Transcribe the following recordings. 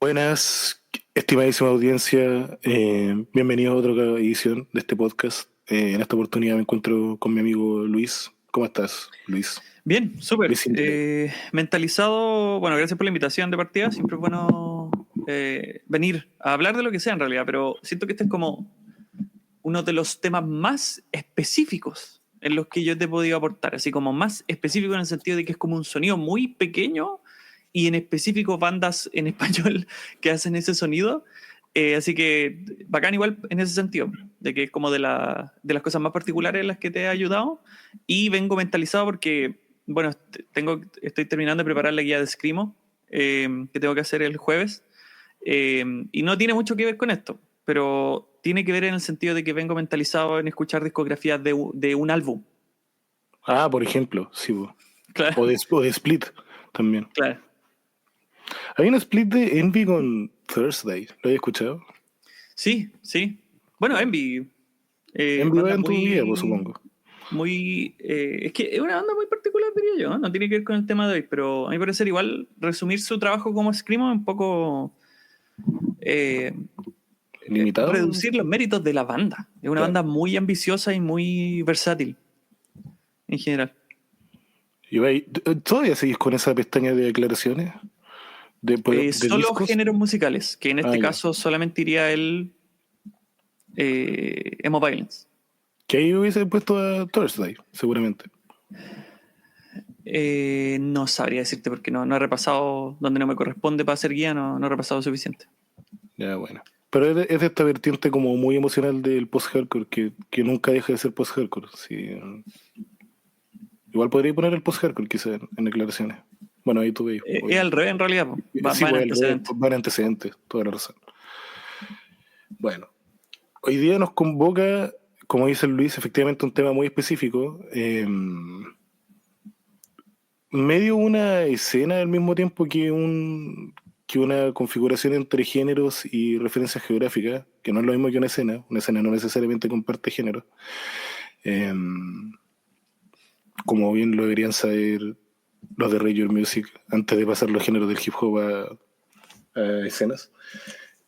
Buenas, estimadísima audiencia, bienvenido a otra edición de este podcast. En esta oportunidad me encuentro con mi amigo Luis. ¿Cómo estás, Luis? Bien, súper. Luis Intero. Mentalizado, bueno, gracias por la invitación de partida. Siempre es bueno venir a hablar de lo que sea en realidad, pero siento que este es como uno de los temas más específicos en los que yo te he podido aportar, así como más específico en el sentido de que es como un sonido muy pequeño y en específico bandas en español que hacen ese sonido. Así que bacán igual en ese sentido, de que es como de las cosas más particulares en las que te he ayudado y vengo mentalizado porque, bueno, estoy terminando de preparar la guía de Screamo que tengo que hacer el jueves y no tiene mucho que ver con esto, pero tiene que ver en el sentido de que vengo mentalizado en escuchar discografías de un álbum. Ah, por ejemplo, sí, bo. Claro, O de Split también. claro. Hay un Split de Envy con Thursday, ¿lo había escuchado? Sí, sí. Bueno, Ya. Envy, Envy va banda en tu vida, pues, muy, supongo. es que es una banda muy particular, diría yo, ¿no? No tiene que ver con el tema de hoy, pero a mí me parece igual resumir su trabajo como Screamo es un poco eh, Limitado, en ese reducir los sentido. méritos de la banda. Es una Claro. banda muy ambiciosa y muy versátil en general. ¿Todavía seguís con esa pestaña de declaraciones de Solo discos? géneros musicales, que en Ah, este ya. caso solamente iría el Emo Violence. Que ahí hubiese puesto a Thursday, seguramente. No sabría decirte porque no he repasado donde no me corresponde para hacer guía, no he repasado suficiente. Ya, bueno. Pero es de esta vertiente como muy emocional del post-hardcore, que nunca deja de ser post-hardcore. Sí. Igual podría poner el post-hardcore quizá en declaraciones. Bueno, ahí tú veis, Es al obviamente. revés en realidad, po. Sí, Va en pues el revés, antecedente. van antecedentes, toda la razón. Bueno, hoy día nos convoca, como dice Luis, efectivamente un tema muy específico. Medio una escena al mismo tiempo que una configuración entre géneros y referencias geográficas, que no es lo mismo que una escena no necesariamente comparte género, eh, como bien lo deberían saber los de Radio Music antes de pasar los géneros del hip hop a escenas,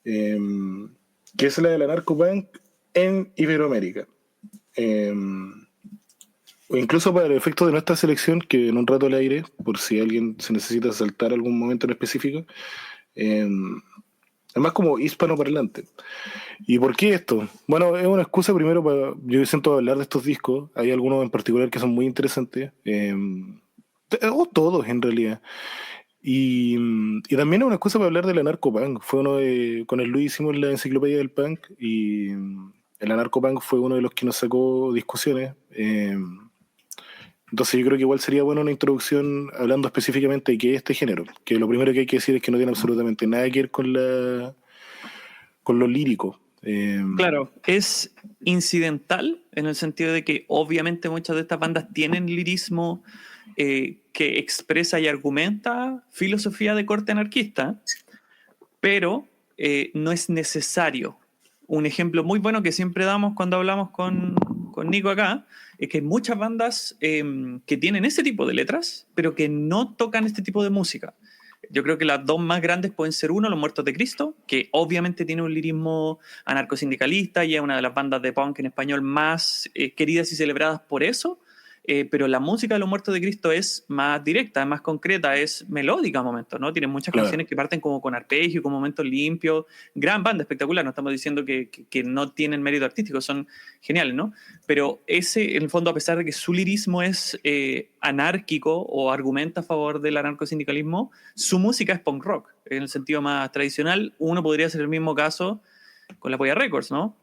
eh, que es la de la narcopunk en Iberoamérica. Eh, o incluso para el efecto de nuestra selección, que en un rato al aire, por si alguien se necesita saltar algún momento en específico, eh, además como hispanoparlante. ¿Y por qué esto? Bueno, es una excusa primero para, yo siento, hablar de estos discos. Hay algunos en particular que son muy interesantes, o todos en realidad. Y también es una excusa para hablar del anarcopunk. Con el Luis hicimos la enciclopedia del punk y el anarcopunk fue uno de los que nos sacó discusiones. Entonces yo creo que igual sería bueno una introducción hablando específicamente de qué es este género, que lo primero que hay que decir es que no tiene absolutamente nada que ver con lo lírico. Claro, es incidental en el sentido de que obviamente muchas de estas bandas tienen lirismo que expresa y argumenta filosofía de corte anarquista, pero no es necesario. Un ejemplo muy bueno que siempre damos cuando hablamos con Nico acá es que hay muchas bandas que tienen ese tipo de letras, pero que no tocan este tipo de música. Yo creo que las dos más grandes pueden ser uno, Los Muertos de Cristo, que obviamente tiene un lirismo anarcosindicalista y es una de las bandas de punk en español más queridas y celebradas por eso, pero la música de Los Muertos de Cristo es más directa, es más concreta, es melódica a momentos, ¿no? Tienen muchas Claro, canciones que parten como con arpegio, con momentos limpios, gran banda, espectacular, no estamos diciendo que no tienen mérito artístico, son geniales, ¿no? Pero ese, en el fondo, a pesar de que su lirismo es anárquico o argumenta a favor del anarcosindicalismo, su música es punk rock, en el sentido más tradicional. Uno podría hacer el mismo caso con la Polla Records, ¿no?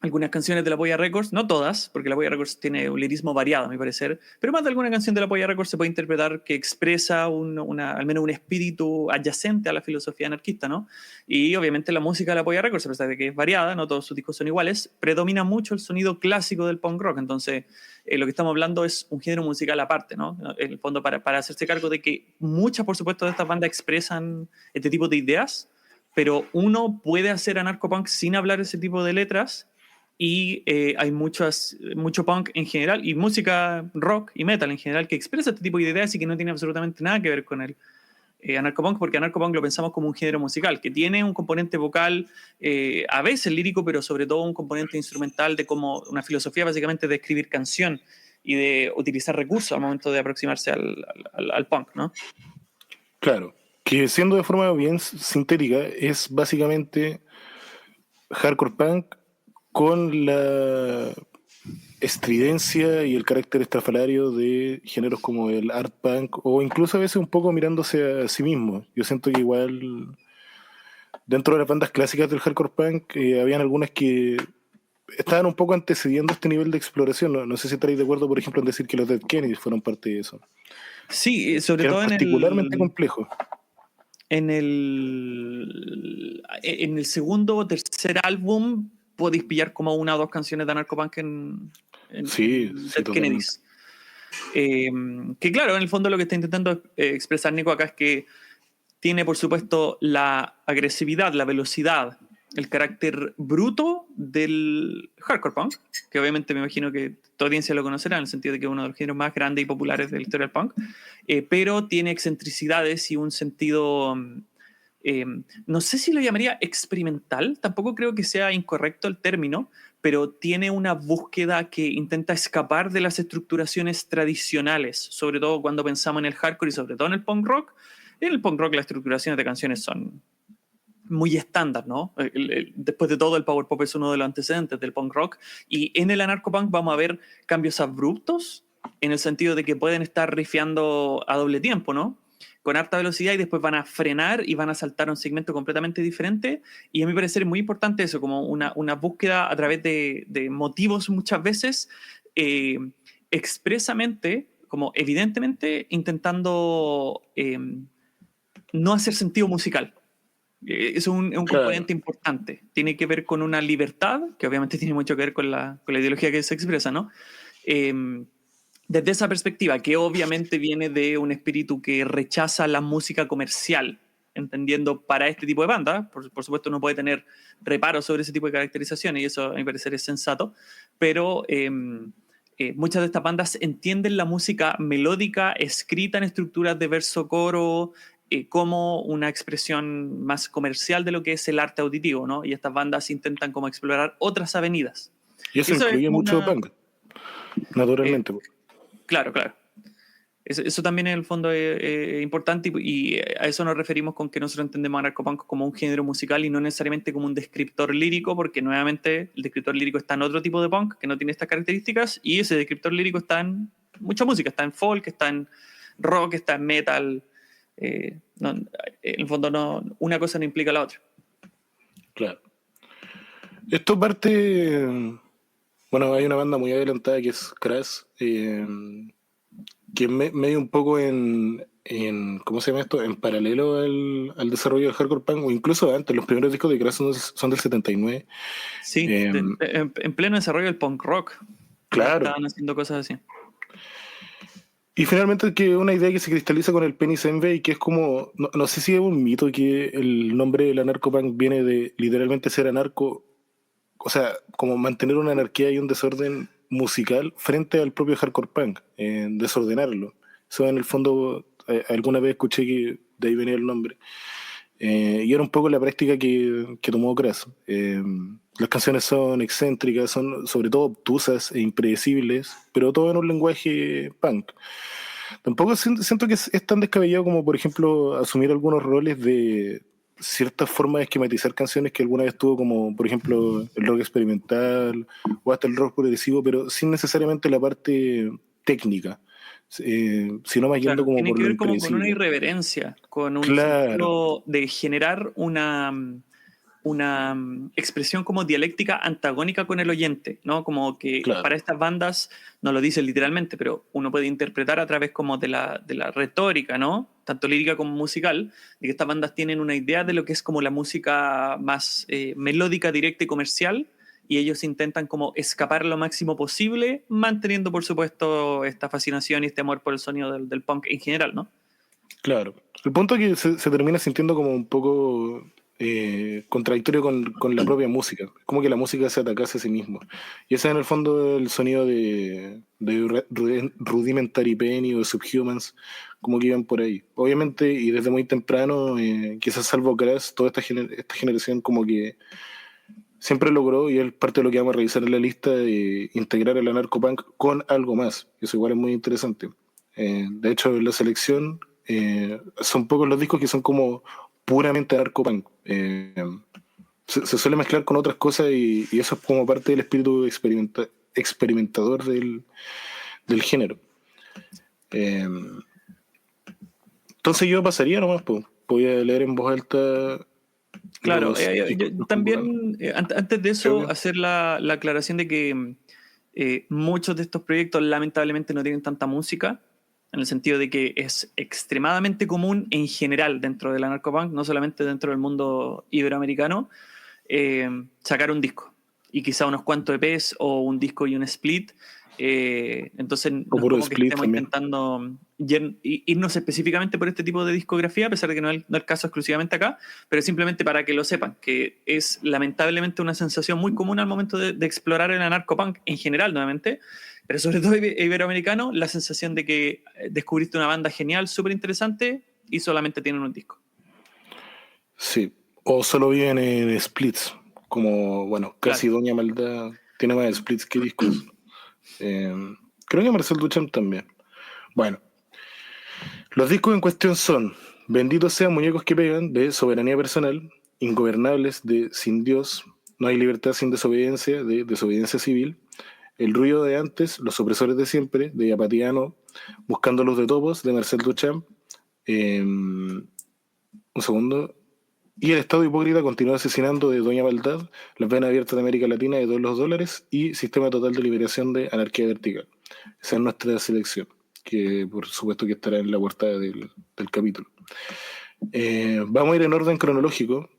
Algunas canciones de la Polla Records, no todas, porque la Polla Records tiene un lirismo variado, a mi parecer, pero más de alguna canción de la Polla Records se puede interpretar que expresa al menos un espíritu adyacente a la filosofía anarquista, ¿no? Y obviamente la música de la Polla Records, a pesar de que es variada, no todos sus discos son iguales, predomina mucho el sonido clásico del punk rock, entonces lo que estamos hablando es un género musical aparte, ¿no? En el fondo, para hacerse cargo de que muchas, por supuesto, de estas bandas expresan este tipo de ideas, pero uno puede hacer anarcopunk sin hablar ese tipo de letras y hay mucho punk en general y música rock y metal en general que expresa este tipo de ideas y que no tiene absolutamente nada que ver con anarcopunk, porque anarcopunk lo pensamos como un género musical, que tiene un componente vocal, a veces lírico, pero sobre todo un componente instrumental de como una filosofía básicamente de escribir canción y de utilizar recursos al momento de aproximarse al punk, ¿no? Claro, que siendo de forma bien sintética, es básicamente hardcore punk con la estridencia y el carácter estrafalario de géneros como el art punk o incluso a veces un poco mirándose a sí mismo. Yo siento que igual dentro de las bandas clásicas del hardcore punk habían algunas que estaban un poco antecediendo este nivel de exploración. No sé si estaréis de acuerdo, por ejemplo, en decir que los Dead Kennedys fueron parte de eso. Sí, Que sobre eran todo particularmente complejos. en el segundo o tercer álbum podéis pillar como una o dos canciones de anarcopunk Sí, en sí, Dead totalmente. Kennedys. Que claro, en el fondo lo que está intentando expresar Nico acá es que tiene, por supuesto, la agresividad, la velocidad, el carácter bruto del hardcore punk, que obviamente me imagino que tu audiencia lo conocerá en el sentido de que es uno de los géneros más grandes y populares de la historia del punk, pero tiene excentricidades y un sentido, no sé si lo llamaría experimental, tampoco creo que sea incorrecto el término, pero tiene una búsqueda que intenta escapar de las estructuraciones tradicionales, sobre todo cuando pensamos en el hardcore y sobre todo en el punk rock. En el punk rock las estructuraciones de canciones son muy estándar, ¿no? Después de todo, el power pop es uno de los antecedentes del punk rock, y en el anarcopunk vamos a ver cambios abruptos en el sentido de que pueden estar rifeando a doble tiempo, ¿no? Con harta velocidad y después van a frenar y van a saltar a un segmento completamente diferente, y a mi parecer es muy importante eso, como una búsqueda a través de motivos muchas veces, eh, expresamente, como evidentemente intentando no hacer sentido musical. Es un Claro. componente importante. Tiene que ver con una libertad, que obviamente tiene mucho que ver con la ideología que se expresa, ¿no? Eh, Desde esa perspectiva, que obviamente viene de un espíritu que rechaza la música comercial, entendiendo para este tipo de banda, por supuesto uno puede tener reparos sobre ese tipo de caracterizaciones y eso a mi parecer es sensato, pero muchas de estas bandas entienden la música melódica escrita en estructuras de verso-coro como una expresión más comercial de lo que es el arte auditivo, ¿no? Y estas bandas intentan como explorar otras avenidas. Y Y eso eso es incluye como mucho una... punk, eh, naturalmente. claro, claro. Eso también en el fondo es importante y a eso nos referimos con que nosotros entendemos anarcopunk como un género musical y no necesariamente como un descriptor lírico, porque nuevamente el descriptor lírico está en otro tipo de punk que no tiene estas características y ese descriptor lírico está en mucha música, está en folk, está en rock, está en metal. En el fondo no, una cosa no implica la otra. Claro. Esto parte. Bueno, hay una banda muy adelantada que es Crash, que medio un poco ¿cómo se llama esto? En paralelo al desarrollo del hardcore punk, o incluso antes, los primeros discos de Crash son del 79. Sí, Eh, en pleno desarrollo del punk rock ya claro. estaban haciendo cosas así. Y finalmente que una idea que se cristaliza con el Penis Envy, que es como, no sé si es un mito que el nombre del anarcopunk viene de literalmente ser anarco, o sea, como mantener una anarquía y un desorden musical frente al propio hardcore punk, desordenarlo. Eso en el fondo, alguna vez escuché que de ahí venía el nombre. Y era un poco la práctica que tomó Crash. Las canciones son excéntricas, son sobre todo obtusas e impredecibles, pero todo en un lenguaje punk. Tampoco siento que es tan descabellado como, por ejemplo, asumir algunos roles de ciertas formas de esquematizar canciones que alguna vez tuvo, como por ejemplo el rock experimental o hasta el rock progresivo, pero sin necesariamente la parte técnica, sino más yendo Claro, como tiene por que lo ver como con una impredecible. irreverencia, con un Claro, sentido de generar una expresión como dialéctica antagónica con el oyente, ¿no? Como que para claro, estas bandas, no lo dicen literalmente, pero uno puede interpretar a través como de la retórica, ¿no? Tanto lírica como musical, de que estas bandas tienen una idea de lo que es como la música más melódica, directa y comercial, y ellos intentan como escapar lo máximo posible, manteniendo por supuesto esta fascinación y este amor por el sonido del punk en general, ¿no? claro. El punto es que se termina sintiendo como un poco contradictorio con la propia música. Como que la música se atacase a sí mismo. Y ese es en el fondo el sonido de Rudimentary Penny o de Subhumans, como que iban por ahí. Obviamente, y desde muy temprano, quizás salvo Crash, toda esta generación como que siempre logró, y es parte de lo que vamos a revisar en la lista, de integrar el anarcopunk con algo más. Eso igual es muy interesante. De hecho, en la selección son pocos los discos que son como puramente anarcopunk. Se suele mezclar con otras cosas y eso es como parte del espíritu experimentador del género. Entonces yo pasaría nomás, pues. Voy a leer en voz alta. Claro, yo Los también, antes de creo eso, que hacer la aclaración de que muchos de estos proyectos lamentablemente no tienen tanta música, en el sentido de que es extremadamente común en general dentro del anarcopunk, no solamente dentro del mundo iberoamericano, sacar un disco y quizá unos cuantos EPs o un disco y un split. Entonces o no es puro como que split estemos también. intentando irnos específicamente por este tipo de discografía, a pesar de que no es el caso exclusivamente acá, pero simplemente para que lo sepan, que es lamentablemente una sensación muy común al momento de explorar el anarcopunk en general, nuevamente, pero sobre todo iberoamericano, la sensación de que descubriste una banda genial, súper interesante y solamente tienen un disco. Sí. O solo viven en splits. Como, bueno, casi Claro. Doña Maldad tiene más splits que discos. Eh, Creo que Marcel Duchamp también. Bueno, los discos en cuestión son Benditos sean muñecos que pegan, de Soberanía Personal, Ingobernables, de Sin Dios, No hay libertad sin desobediencia, de Desobediencia Civil, El ruido de antes, Los opresores de siempre, de Apatiano, Buscando luz de topos, de Marcel Duchamp, un segundo, y El Estado Hipócrita continúa asesinando, de Doña Maldad, Las venas abiertas de América Latina, de Todos los Dólares, y Sistema Total de Liberación, de Anarquía Vertical. Esa es nuestra selección, que por supuesto que estará en la portada del capítulo. Vamos a ir en orden cronológico.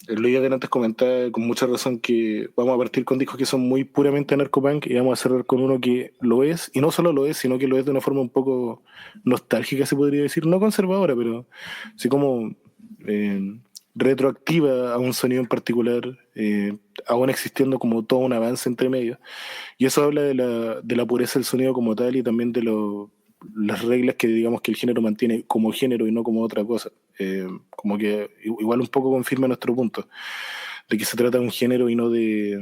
Luis de antes comentaba con mucha razón que vamos a partir con discos que son muy puramente anarcopunk y vamos a cerrar con uno que lo es, y no solo lo es, sino que lo es de una forma un poco nostálgica, se podría decir, no conservadora, pero sí como eh, retroactiva a un sonido en particular, aún existiendo como todo un avance entre medios. Y eso habla de la pureza del sonido como tal y también de las reglas que digamos que el género mantiene como género y no como otra cosa. Como que igual un poco confirma nuestro punto, de que se trata de un género y no de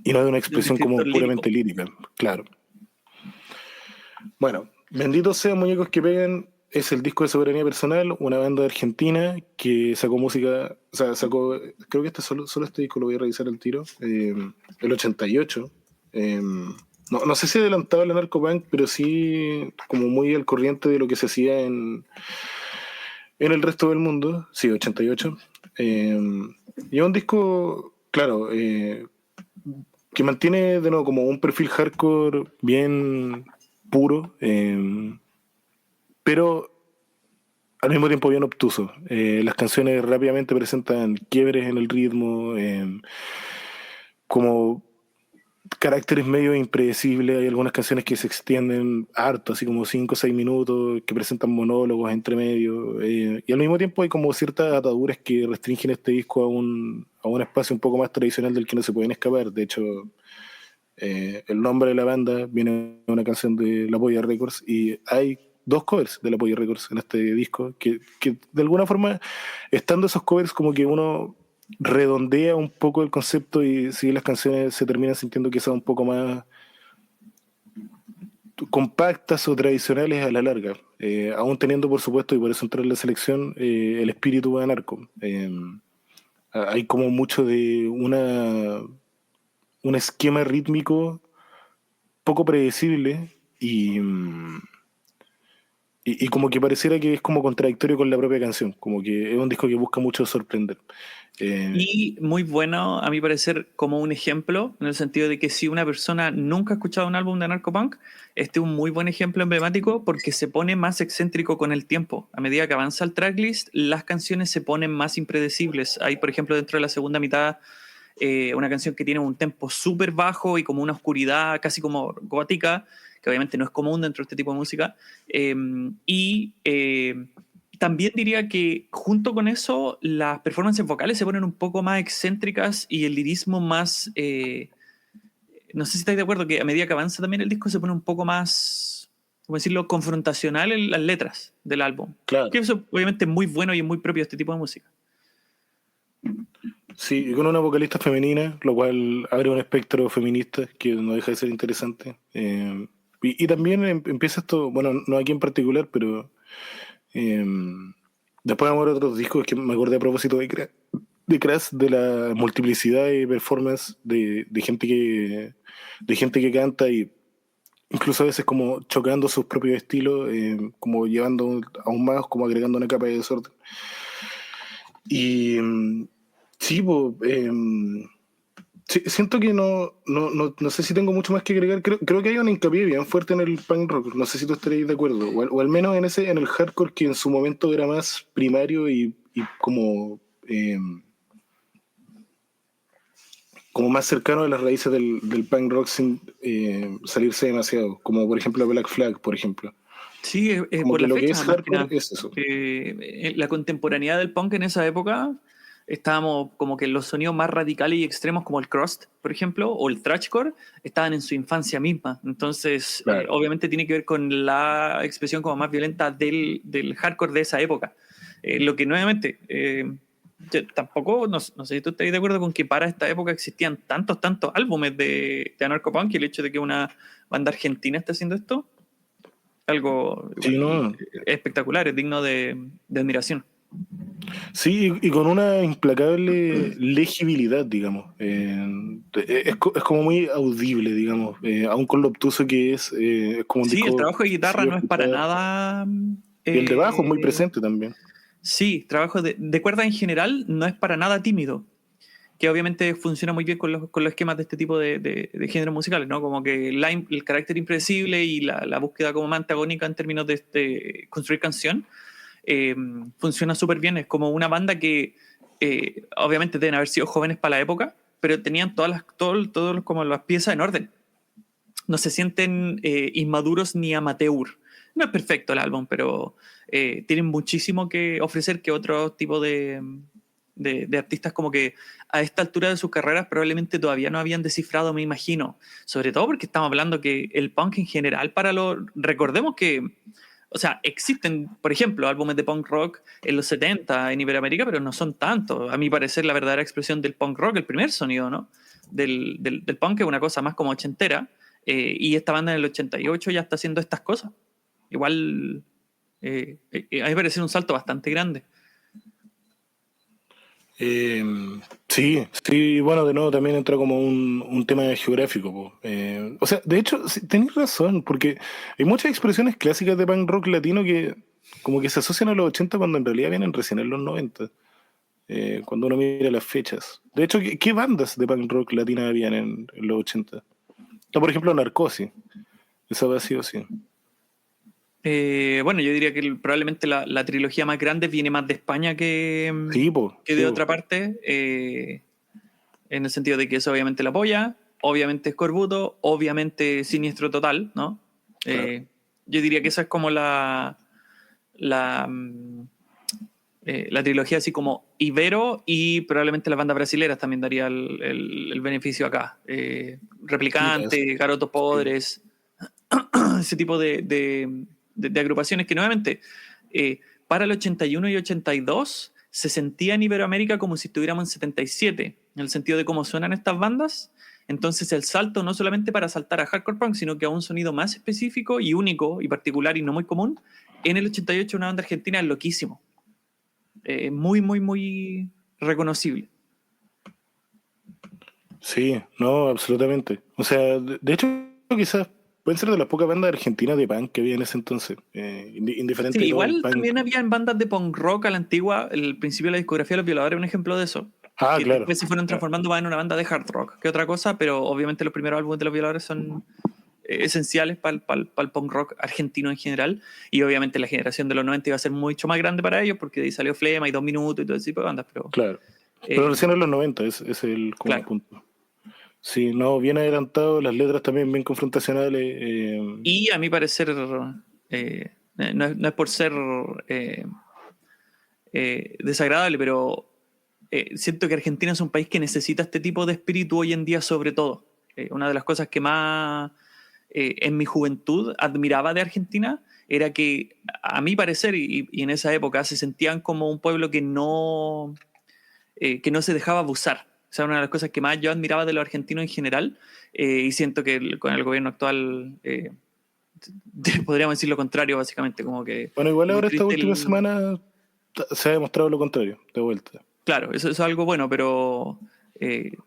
una De un expresión como escritor lírico. puramente lírica, claro. Bueno, Benditos sean muñecos que pegan es el disco de Soberanía Personal, una banda de Argentina que sacó música, o sea, creo que solo este disco lo voy a revisar al tiro, el 88. No sé si adelantaba el anarcopunk, pero sí como muy al corriente de lo que se hacía en el resto del mundo. Sí, 88. Y es un disco, claro, que mantiene de nuevo como un perfil hardcore bien puro, pero al mismo tiempo bien obtuso. Las canciones rápidamente presentan quiebres en el ritmo, como caracteres medio impredecibles. Hay algunas canciones que se extienden harto, así como 5 o 6 minutos, que presentan monólogos entre medio. Y al mismo tiempo hay como ciertas ataduras que restringen este disco a un espacio un poco más tradicional del que no se pueden escapar. De hecho, el nombre de la banda viene de una canción de La Polla Records y hay dos covers de La Polla Records en este disco que de alguna forma, estando esos covers, como que uno redondea un poco el concepto y si las canciones se terminan sintiendo quizás un poco más compactas o tradicionales a la larga, aún teniendo por supuesto, y por eso entró en la selección, el espíritu anarco. Hay como mucho de un esquema rítmico poco predecible y como que pareciera que es como contradictorio con la propia canción, como que es un disco que busca mucho sorprender. Eh, Y muy bueno, a mi parecer, como un ejemplo, en el sentido de que si una persona nunca ha escuchado un álbum de Narcopunk, este es un muy buen ejemplo emblemático porque se pone más excéntrico con el tiempo. A medida que avanza el tracklist, las canciones se ponen más impredecibles. Hay, por ejemplo, dentro de la segunda mitad, una canción que tiene un tempo súper bajo y como una oscuridad casi como gótica, que obviamente no es común dentro de este tipo de música. Y también diría que junto con eso las performances vocales se ponen un poco más excéntricas y el lirismo más... no sé si estáis de acuerdo que a medida que avanza también el disco se pone un poco más, ¿cómo decirlo?, confrontacional en las letras del álbum. Que Claro. eso obviamente es muy bueno y es muy propio de este tipo de música. Sí, y con una vocalista femenina, lo cual abre un espectro feminista que no deja de ser interesante. Y también empieza esto, bueno, no aquí en particular, pero eh, después vamos a ver otros discos que me acordé a propósito de Crash, de la multiplicidad de performance de gente que canta y incluso a veces como chocando sus propios estilos, como llevando aún más, como agregando una capa de desorden. Y sí, pues, sí, siento que no sé si tengo mucho más que agregar. Creo que hay un hincapié bien fuerte en el punk rock. No sé si tú estaréis de acuerdo. O al menos en el hardcore que en su momento era más primario y como más cercano a las raíces del punk rock sin salirse demasiado. Como por ejemplo Black Flag, por ejemplo. Sí, Como por que la lo que fecha, es más que hardcore nada. es eso. La contemporaneidad del punk en esa época, estábamos como que los sonidos más radicales y extremos como el crust, por ejemplo, o el thrashcore, estaban en su infancia misma. Entonces, Claro. obviamente tiene que ver con la expresión como más violenta del hardcore de esa época. Lo que nuevamente, yo tampoco, no sé si tú estás de acuerdo con que para esta época existían tantos álbumes de anarcopunk y el hecho de que una banda argentina esté haciendo esto algo Sí, igual no. espectacular, es digno de admiración. Sí, y con una implacable legibilidad, digamos. Es como muy audible, digamos. Aún con lo obtuso que es como un Sí, el disco trabajo de que se guitarra puede no es para escuchar. nada. Y el de bajo es eh, muy presente también. sí, trabajo de cuerda en general no es para nada tímido, que obviamente funciona muy bien con los esquemas de este tipo de géneros musicales, ¿no? Como que el carácter impredecible y la búsqueda como más antagónica en términos de construir canción funciona súper bien. Es como una banda que obviamente deben haber sido jóvenes para la época, pero tenían todos como las piezas en orden. No se sienten inmaduros ni amateur. No es perfecto el álbum, pero tienen muchísimo que ofrecer que otro tipo de artistas como que a esta altura de sus carreras probablemente todavía no habían descifrado, me imagino. Sobre todo porque estamos hablando que el punk en general, recordemos que o sea, existen, por ejemplo, álbumes de punk rock en los 70 en Iberoamérica, pero no son tantos. A mi parecer, la verdadera expresión del punk rock, el primer sonido, ¿no? Del punk es una cosa más como ochentera, y esta banda en el 88 ya está haciendo estas cosas. Igual, a mí me parece un salto bastante grande. Eh, sí, sí, bueno, de nuevo también entra como un tema geográfico, po. O sea, de hecho, sí, tenéis razón, porque hay muchas expresiones clásicas de punk rock latino que como que se asocian a los 80 cuando en realidad vienen recién en los 90, cuando uno mira las fechas. De hecho, ¿qué bandas de punk rock latina habían en los 80? No, por ejemplo, Narcosis, esa ha sido así. Bueno, yo diría que probablemente la trilogía más grande viene más de España que Sí, de po, otra parte. En el sentido de que eso obviamente la apoya, obviamente Escorbuto, obviamente Siniestro Total, ¿no? claro. Yo diría que esa es como la trilogía así como Ibero y probablemente las bandas brasileras también daría el beneficio acá. Mira eso. Replicante, Garotos Sí. Podres, ese tipo de agrupaciones que nuevamente para el 81 y 82 se sentía en Iberoamérica como si estuviéramos en 77, en el sentido de cómo suenan estas bandas. Entonces el salto no solamente para saltar a hardcore punk, sino que a un sonido más específico y único y particular y no muy común, en el 88 una banda argentina es loquísimo. Muy reconocible. Sí, no, absolutamente. O sea, de hecho, quizás pueden ser de las pocas bandas argentinas de punk que había en ese entonces. Sí, Indiferente de todo el igual punk. también habían bandas de punk rock a la antigua. El principio de la discografía de Los Violadores es un ejemplo de eso. Ah, Que claro. después se fueron Claro. transformando más en una banda de hard rock que otra cosa, pero obviamente los primeros álbumes de Los Violadores son esenciales para el punk rock argentino en general. Y obviamente la generación de los 90 iba a ser mucho más grande para ellos porque de ahí salió Flema y Dos Minutos y todo ese tipo de bandas. Pero Claro. Pero eh, recién en los 90 es como el claro. punto. Sí, no, bien adelantado, las letras también bien confrontacionales. Y a mi parecer, no es por ser desagradable, pero siento que Argentina es un país que necesita este tipo de espíritu hoy en día sobre todo. Una de las cosas que más en mi juventud admiraba de Argentina era que, a mi parecer, y en esa época, se sentían como un pueblo que no se dejaba abusar. O sea, una de las cosas que más yo admiraba de los argentinos en general, y siento que con el gobierno actual podríamos decir lo contrario, básicamente, como que Bueno, igual muy ahora esta triste última el... semana se ha demostrado lo contrario, de vuelta. Claro, eso es algo bueno, pero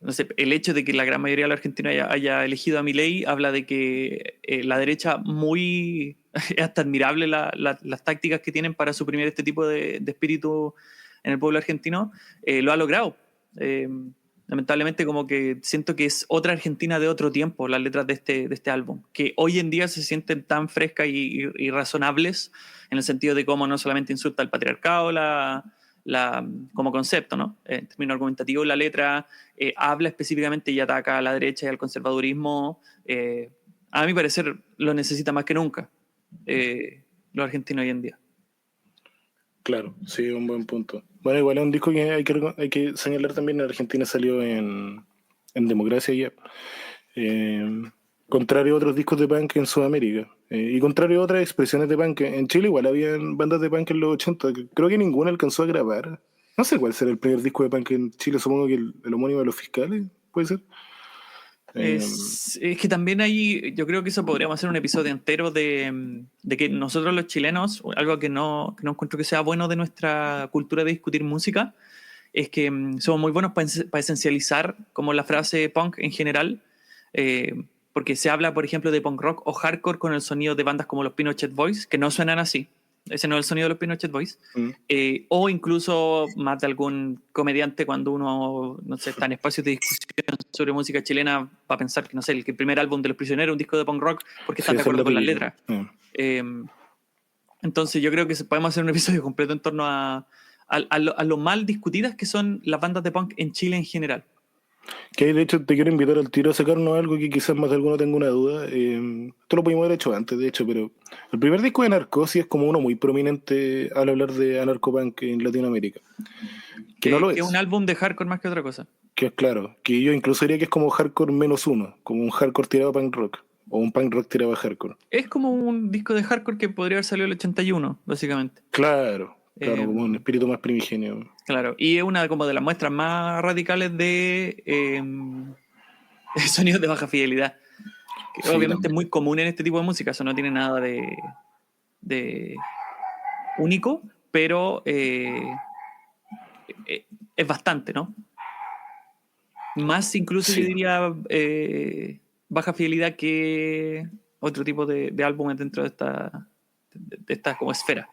no sé, el hecho de que la gran mayoría de los argentinos haya elegido a Milei habla de que la derecha muy... es hasta admirable las tácticas que tienen para suprimir este tipo de espíritu en el pueblo argentino, lo ha logrado. Eh, Lamentablemente como que siento que es otra Argentina de otro tiempo las letras de este álbum, que hoy en día se sienten tan frescas y razonables en el sentido de cómo no solamente insulta al patriarcado como concepto, ¿no? En términos argumentativos, la letra habla específicamente y ataca a la derecha y al conservadurismo. A mi parecer lo necesita más que nunca los argentinos hoy en día. Claro, sí, un buen punto. Bueno, igual es un disco que hay que señalar también. Argentina salió en democracia ya. Eh, Contrario a otros discos de punk en Sudamérica. Y contrario a otras expresiones de punk. En Chile igual habían bandas de punk en los 80. Creo que ninguna alcanzó a grabar. No sé cuál será el primer disco de punk en Chile. Supongo que el homónimo de Los Fiscales, puede ser. Eh, Es que también hay, yo creo que eso podríamos hacer un episodio entero de que nosotros los chilenos, algo que no encuentro que sea bueno de nuestra cultura de discutir música, es que somos muy buenos para esencializar como la frase punk en general, porque se habla, por ejemplo, de punk rock o hardcore con el sonido de bandas como los Pinochet Boys, que no suenan así. Ese no es el sonido de los Pinochet Boys. mm, O incluso más de algún comediante cuando uno, no sé, está en espacios de discusión sobre música chilena para pensar que, no sé, el primer álbum de Los Prisioneros, un disco de punk rock, porque sí, están de esa es acuerdo la con las típica. letras. Eh, entonces yo creo que podemos hacer un episodio completo en torno a lo mal discutidas que son las bandas de punk en Chile en general. Que de hecho te quiero invitar al tiro a sacarnos algo que quizás más de alguno tenga una duda. Esto lo pudimos haber hecho antes, de hecho, pero el primer disco de Narcosis es como uno muy prominente al hablar de anarcopunk en Latinoamérica. Que no lo Que es un es. álbum de hardcore más que otra cosa. Que es claro. Que yo incluso diría que es como hardcore menos uno. Como un hardcore tirado a punk rock. O un punk rock tirado a hardcore. Es como un disco de hardcore que podría haber salido en el 81, básicamente. Claro. Claro, Eh, como un espíritu más primigenio. claro, y es una como de las muestras más radicales de sonidos de baja fidelidad, que Sí, obviamente es también. muy común en este tipo de música, eso no tiene nada de único, pero es bastante, ¿no? Más incluso yo Sí. diría baja fidelidad que otro tipo de álbumes dentro de esta como esfera.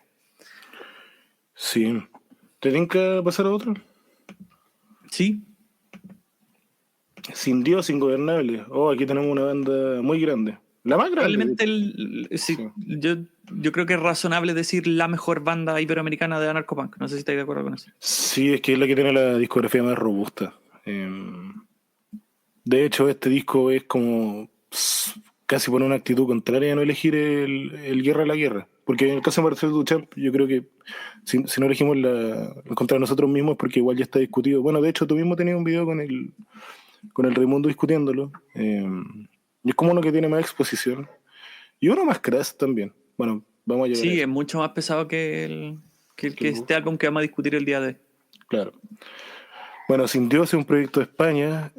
Sí. ¿Te tienen que pasar a otro? Sí, Sin Dios, Ingobernable. Oh, aquí tenemos una banda muy grande. La más grande, de probablemente hecho. sí, Sí. yo creo que es razonable decir la mejor banda iberoamericana de anarcopunk. No sé si estáis de acuerdo con eso. Sí, es que es la que tiene la discografía más robusta. De hecho, este disco es como casi por una actitud contraria a no elegir el Guerra a la Guerra. Porque en el caso de Marcel Duchamp, yo creo que si no elegimos contra nosotros mismos, porque igual ya está discutido. Bueno, de hecho, tú mismo tenías un video con el Raimundo discutiéndolo. Y es como uno que tiene más exposición. Y uno más crass también. Bueno, vamos a llegar a Sí, eso. es mucho más pesado Que que este álbum que vamos a discutir el día de hoy. claro. Bueno, Sin Dios es un proyecto de España.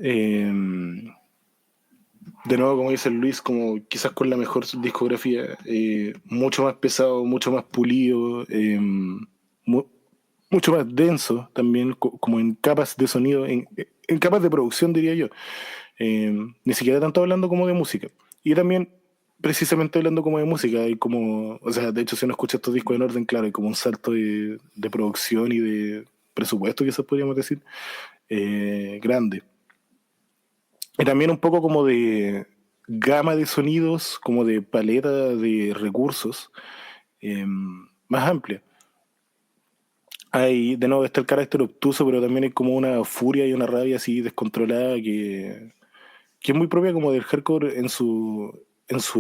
De nuevo, como dice Luis, como quizás con la mejor discografía, mucho más pesado, mucho más pulido, mu- mucho más denso también, como en capas de sonido, en capas de producción, diría yo. Ni siquiera tanto hablando como de música. Y también, precisamente hablando como de música, hay como, o sea, de hecho, si uno escucha estos discos en orden, claro, hay como un salto de producción y de presupuesto, quizás podríamos decir, grande. Y también un poco como de gama de sonidos, como de paleta de recursos más amplia. Hay, de nuevo, está el carácter obtuso, pero también hay como una furia y una rabia así descontrolada que es muy propia como del hardcore en su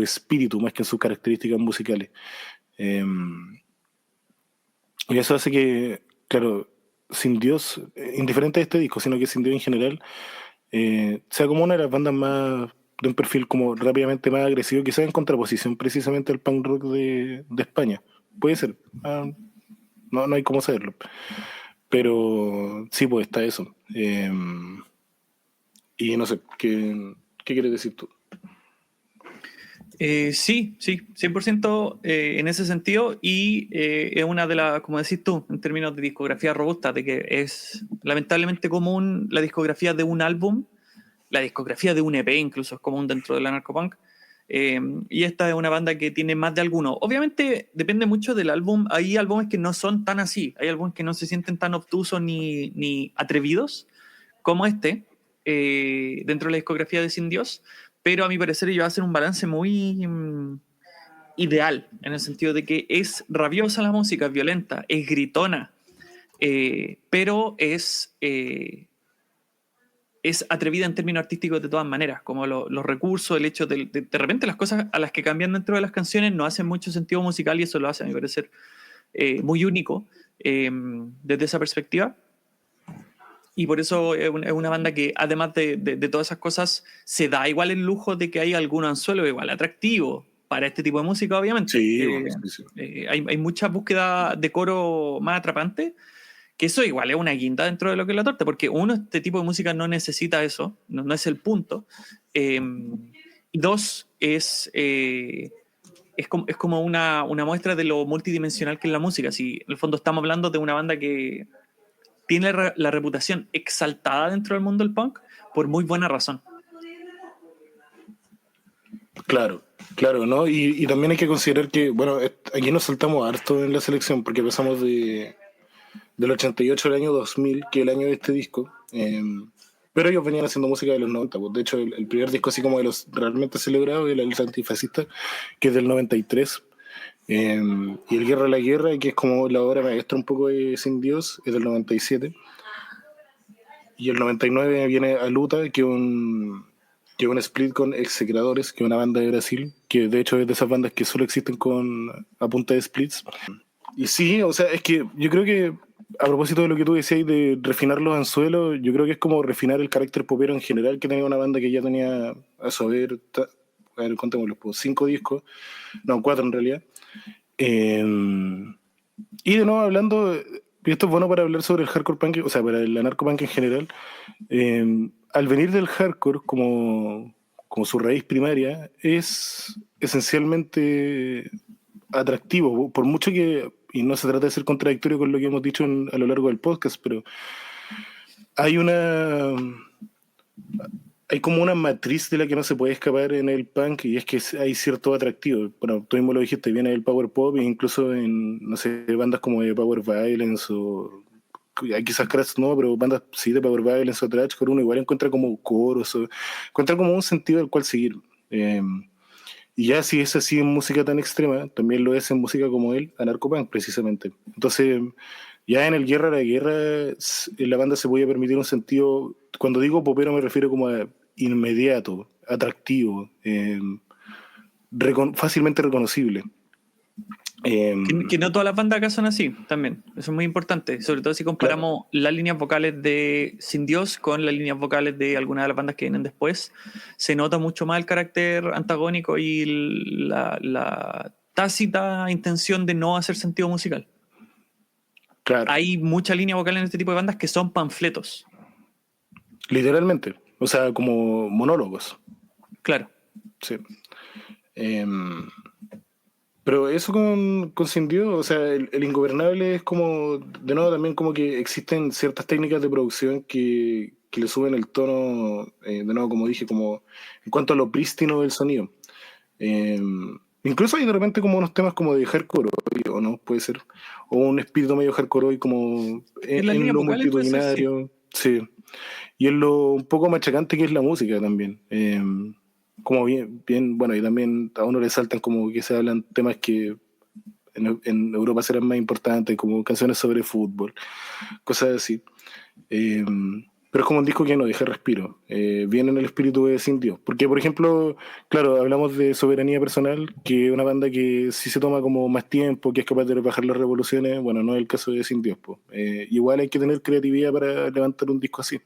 espíritu, más que en sus características musicales. Eh, y eso hace que claro, Sin Dios, indiferente a este disco, sino que Sin Dios en general, sea como una de las bandas más de un perfil como rápidamente más agresivo, quizás en contraposición precisamente al punk rock de España. Puede ser, no hay cómo saberlo. Pero sí, pues está eso. Y no sé, ¿qué quieres decir tú? Sí, 100% en ese sentido y es una de las, como decís tú, en términos de discografía robusta, de que es lamentablemente común la discografía de un álbum, la discografía de un EP incluso es común dentro del anarcopunk, y esta es una banda que tiene más de alguno. Obviamente depende mucho del álbum, hay álbumes que no son tan así, hay álbumes que no se sienten tan obtusos ni atrevidos como este, dentro de la discografía de Sin Dios, pero a mi parecer ellos hacen un balance muy ideal, en el sentido de que es rabiosa la música, es violenta, es gritona, pero es atrevida en términos artísticos de todas maneras, como los recursos, el hecho de repente las cosas a las que cambian dentro de las canciones no hacen mucho sentido musical y eso lo hace a mi parecer muy único desde esa perspectiva. Y por eso es una banda que, además de todas esas cosas, se da igual el lujo de que hay algún anzuelo igual atractivo para este tipo de música, obviamente. Sí, bueno, sí, sí. Hay mucha búsqueda de coro más atrapante, que eso igual es una guinda dentro de lo que es la torta, porque uno, este tipo de música no necesita eso, no es el punto. Y dos, es como una muestra de lo multidimensional que es la música. Si en el fondo estamos hablando de una banda que tiene la reputación exaltada dentro del mundo del punk por muy buena razón. Claro, claro, ¿no? Y también hay que considerar que, bueno, aquí nos saltamos harto en la selección porque pasamos del 88 al año 2000, que es el año de este disco. Pero ellos venían haciendo música de los 90. Pues, de hecho, el primer disco así como de los realmente celebrados es el Antifascista, que es del 93. Y el Guerra a la Guerra, que es como la obra maestra un poco de Sin Dios, es del 97. Y el 99 viene Aluta, que es un split con Execradores, que es una banda de Brasil, que de hecho es de esas bandas que solo existen a punta de splits. Y sí, o sea, es que yo creo que a propósito de lo que tú decías de refinar los anzuelos, yo creo que es como refinar el carácter popero en general que tenía una banda que ya tenía a su haber, a ver, contémoslo, pues, 5 discos, no, 4 en realidad. Eh, y de nuevo hablando, y esto es bueno para hablar sobre el hardcore punk, o sea, para el anarcopunk en general, al venir del hardcore como su raíz primaria, es esencialmente atractivo, por mucho que, y no se trata de ser contradictorio con lo que hemos dicho a lo largo del podcast, pero hay hay como una matriz de la que no se puede escapar en el punk y es que hay cierto atractivo. Bueno, tú mismo lo dijiste, viene el power pop e incluso en, no sé, bandas como de power violence o quizás Crash no, pero bandas sí de power violence o thrashcore uno igual encuentra como coros, encuentra como un sentido al cual seguir. Y ya si es así en música tan extrema, también lo es en música como él, anarcopunk precisamente. Entonces, ya en el Guerra a la Guerra, la banda se podía permitir un sentido, cuando digo popero me refiero como a inmediato, atractivo, fácilmente reconocible. Que no todas las bandas acá son así, también. Eso es muy importante. Sobre todo si comparamos las líneas vocales de Sin Dios con las líneas vocales de algunas de las bandas que vienen después. Se nota mucho más el carácter antagónico y la tácita intención de no hacer sentido musical. Claro. Hay mucha línea vocal en este tipo de bandas que son panfletos. Literalmente. O sea, como monólogos. Claro. Sí. Pero eso con Sin Dios, o sea, el Ingobernable es como, de nuevo también como que existen ciertas técnicas de producción que le suben el tono, de nuevo como dije, como en cuanto a lo prístino del sonido. Eh, Incluso hay de repente como unos temas como de hardcore, o no, puede ser, o un espíritu medio hardcore hoy como En las en líneas lo vocales puede ser, sí. multitudinario, sí. Y en lo un poco machacante que es la música también. Como bien, bueno, y también a uno le saltan como que se hablan temas que en Europa serán más importantes, como canciones sobre fútbol, cosas así. Pero pero es como un disco que no deja respiro. Viene en el espíritu de Sin Dios. Porque, por ejemplo, claro, hablamos de Soberanía Personal, que es una banda que sí se toma como más tiempo, que es capaz de bajar las revoluciones. Bueno, no es el caso de Sin Dios, po. Igual hay que tener creatividad para levantar un disco así.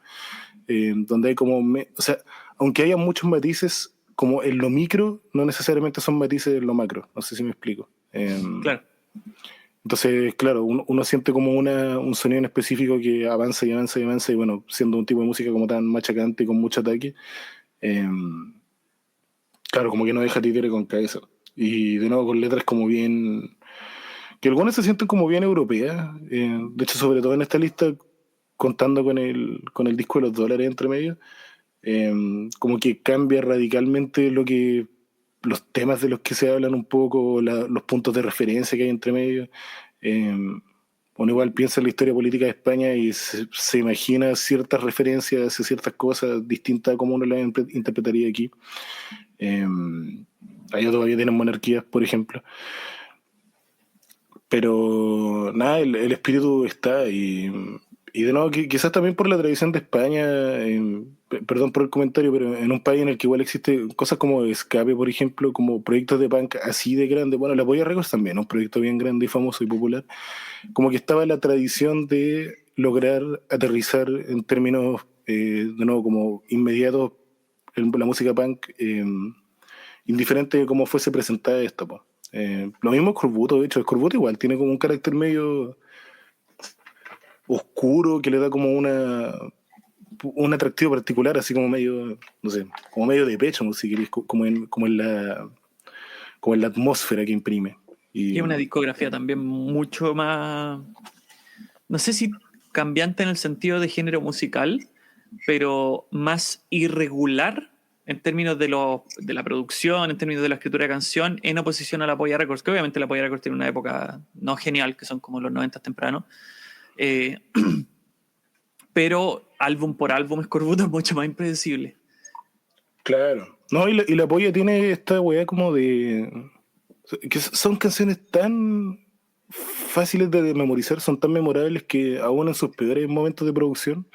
Donde hay como... o sea, aunque haya muchos matices, como en lo micro, no necesariamente son matices en lo macro. No sé si me explico. Claro. Entonces, claro, uno siente como un sonido en específico que avanza y avanza y avanza, y bueno, siendo un tipo de música como tan machacante y con mucho ataque, eh, claro, como que no deja títere con cabeza. Y de nuevo con letras como bien, que algunas se sienten como bien europeas, de hecho, sobre todo en esta lista, contando con el disco de los dólares entre medio, eh, como que cambia radicalmente los temas de los que se hablan un poco, los puntos de referencia que hay entre medio. Eh, Uno igual piensa en la historia política de España y se imagina ciertas referencias y ciertas cosas distintas a como uno las interpretaría aquí. Eh, Allá todavía tienen monarquías, por ejemplo. Pero nada, el espíritu está y de nuevo, quizás también por la tradición de España, perdón por el comentario, pero en un país en el que igual existe cosas como Escape, por ejemplo, como proyectos de punk así de grandes, bueno, la Polla Records también, un proyecto bien grande y famoso y popular, como que estaba la tradición de lograr aterrizar en términos, de nuevo, como inmediatos en la música punk, indiferente de cómo fuese presentada esto, po. Lo mismo Escorbuto, de hecho, Escorbuto igual tiene como un carácter medio oscuro que le da como un atractivo particular, así como medio, no sé, como medio de pecho, ¿no? Si queréis, como en la atmósfera que imprime. Y Y es una discografía también mucho más, no sé si cambiante en el sentido de género musical, pero más irregular en términos de la producción, en términos de la escritura de canción, en oposición a la Polla Records, que obviamente la Polla Records tiene una época no genial, que son como los 90 tempranos, eh, pero álbum por álbum Escorbuto es mucho más impredecible. claro. No, y la Polla tiene esta weá como de... que son canciones tan fáciles de memorizar, son tan memorables que aún en sus peores momentos de producción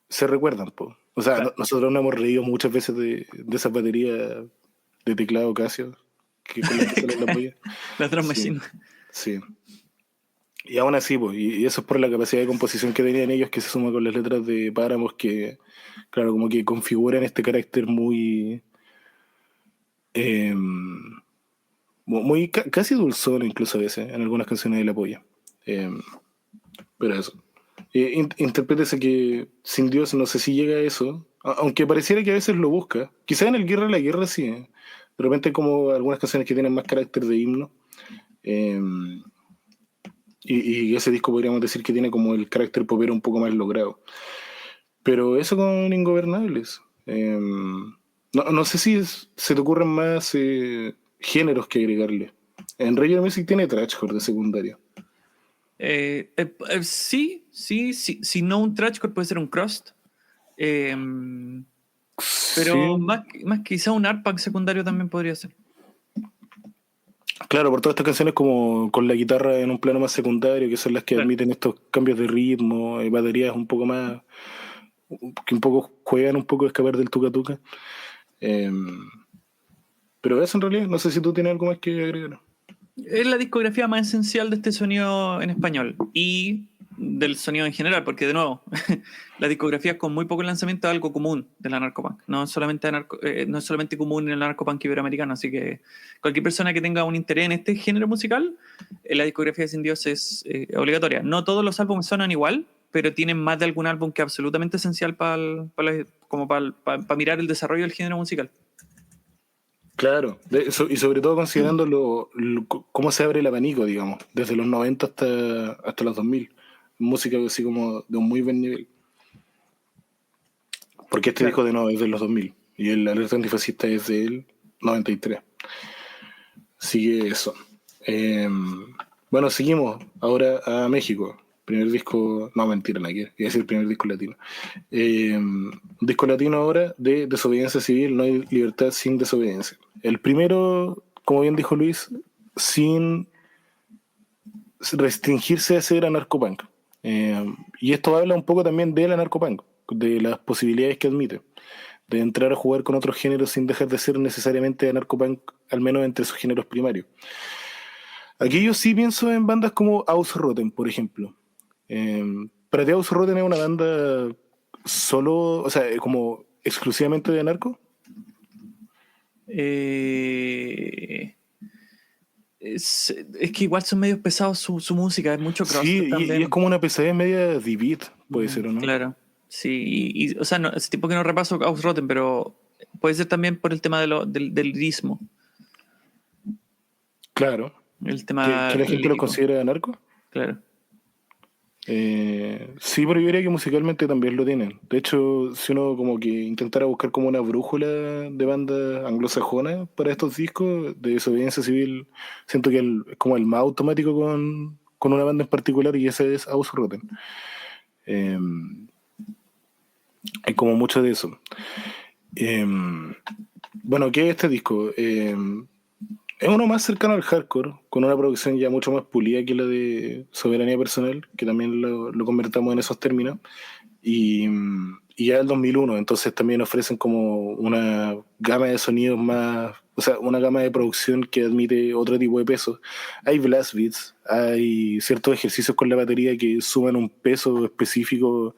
se recuerdan, po. O sea, Claro. nosotros nos hemos reído muchas veces de esas baterías de teclado Casio con las que sale la Polla. La Drum Sí, Machine. sí. Y aún así, pues, y eso es por la capacidad de composición que tenían ellos, que se suma con las letras de Páramos, que, claro, como que configuran este carácter muy, eh, casi dulzón, incluso a veces, en algunas canciones de La Polla. Eh, pero eso. Interprétese que Sin Dios no sé si llega a eso, aunque pareciera que a veces lo busca. Quizá en el Guerra de la Guerra sí. De repente hay como algunas canciones que tienen más carácter de himno. Eh, y ese disco podríamos decir que tiene como el carácter popero un poco más logrado. Pero eso con Ingobernables. No sé si se te ocurren más géneros que agregarle. En Regular Music tiene Trashcore de secundario. Sí, sí, sí, si no un Trashcore puede ser un Crust. Eh, pero Sí, más quizá un art punk secundario también podría ser. claro, por todas estas canciones como con la guitarra en un plano más secundario, que son las que Claro. admiten estos cambios de ritmo, baterías un poco más, que un poco juegan un poco a escapar del tuca tuca. Eh, pero eso en realidad, no sé si tú tienes algo más que agregar. Es la discografía más esencial de este sonido en español y del sonido en general, porque de nuevo, la discografía con muy poco lanzamiento es algo común de la narcopunk, no es solamente común en el narcopunk iberoamericano, así que cualquier persona que tenga un interés en este género musical, la discografía de Sin Dios es obligatoria. No todos los álbumes suenan igual, pero tienen más de algún álbum que es absolutamente esencial como para mirar el desarrollo del género musical. Claro, y sobre todo considerando cómo se abre el abanico, digamos, desde los 90 hasta los 2000. Música así como de un muy buen nivel. Porque este Claro. disco de nuevo es de los 2000 y el Alerta Antifascista es del 93. Sigue eso. Eh, bueno, seguimos ahora a México. Primer disco, no mentira, no quiero decir primer disco latino. Un disco latino ahora de desobediencia civil, no hay libertad sin desobediencia. El primero, como bien dijo Luis, sin restringirse a ser anarcopunk. Y esto habla un poco también del anarcopunk, de las posibilidades que admite, de entrar a jugar con otros géneros sin dejar de ser necesariamente anarcopunk, al menos entre sus géneros primarios. Aquí yo sí pienso en bandas como Ausrotten, por ejemplo. ¿Para ti Ausrotten es una banda solo, o sea, como exclusivamente de anarco? Es que igual son medios pesados su música, es mucho crossover Sí, y es también. como una pesadez media de beat, puede ser, ¿o no? Claro, sí, o sea, ese tipo que no repaso Ausrotten, pero puede ser también por el tema del lirismo, Claro. el ¿Que tema la gente los lírico, considera anarco? claro. Sí, pero yo diría que musicalmente también lo tienen. De hecho, si uno como que intentara buscar como una brújula de banda anglosajona para estos discos de desobediencia civil, siento que es como el más automático con una banda en particular y esa es Ausrotten. Eh, Hay como mucho de eso. Eh, bueno, ¿qué es este disco? Es uno más cercano al hardcore, con una producción ya mucho más pulida que la de Soberanía Personal, que también lo convertamos en esos términos. Y ya el 2001, entonces también ofrecen como una gama de sonidos más, o sea, una gama de producción que admite otro tipo de peso. Hay blast beats, hay ciertos ejercicios con la batería que suman un peso específico,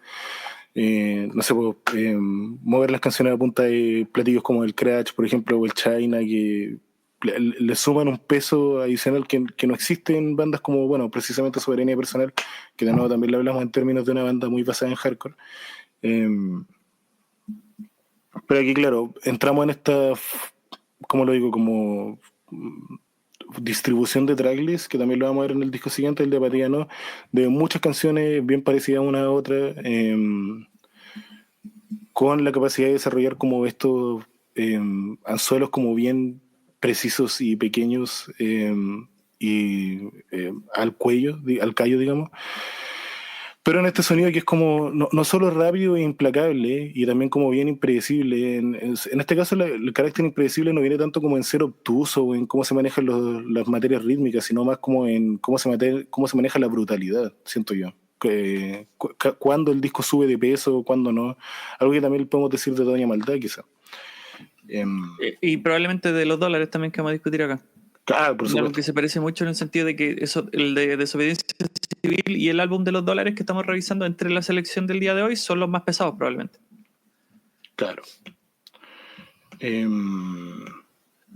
no sé, pues, mover las canciones a punta de platillos como el Crash, por ejemplo, o el China, que le suman un peso adicional que no existe en bandas como, bueno, precisamente Soberanía Personal, que de nuevo también le hablamos en términos de una banda muy basada en hardcore. Eh, pero aquí, claro, entramos en esta, ¿cómo lo digo? Como distribución de tracklist, que también lo vamos a ver en el disco siguiente, el de Apatía No, de muchas canciones bien parecidas una a otra, con la capacidad de desarrollar como estos anzuelos como bien precisos y pequeños y al cuello, al callo, digamos. Pero en este sonido que es como no solo rápido e implacable y también como bien impredecible. En este caso el carácter impredecible no viene tanto como en ser obtuso o en cómo se manejan las materias rítmicas, sino más como en cómo se maneja la brutalidad, siento yo. Cuando el disco sube de peso, cuando no. Algo que también podemos decir de Doña Maldad, quizá. Y probablemente de los dólares también que vamos a discutir acá. Claro, por Algo supuesto. que se parece mucho en el sentido de que eso, el de Desobediencia Civil y el álbum de los dólares que estamos revisando entre la selección del día de hoy son los más pesados probablemente. Claro.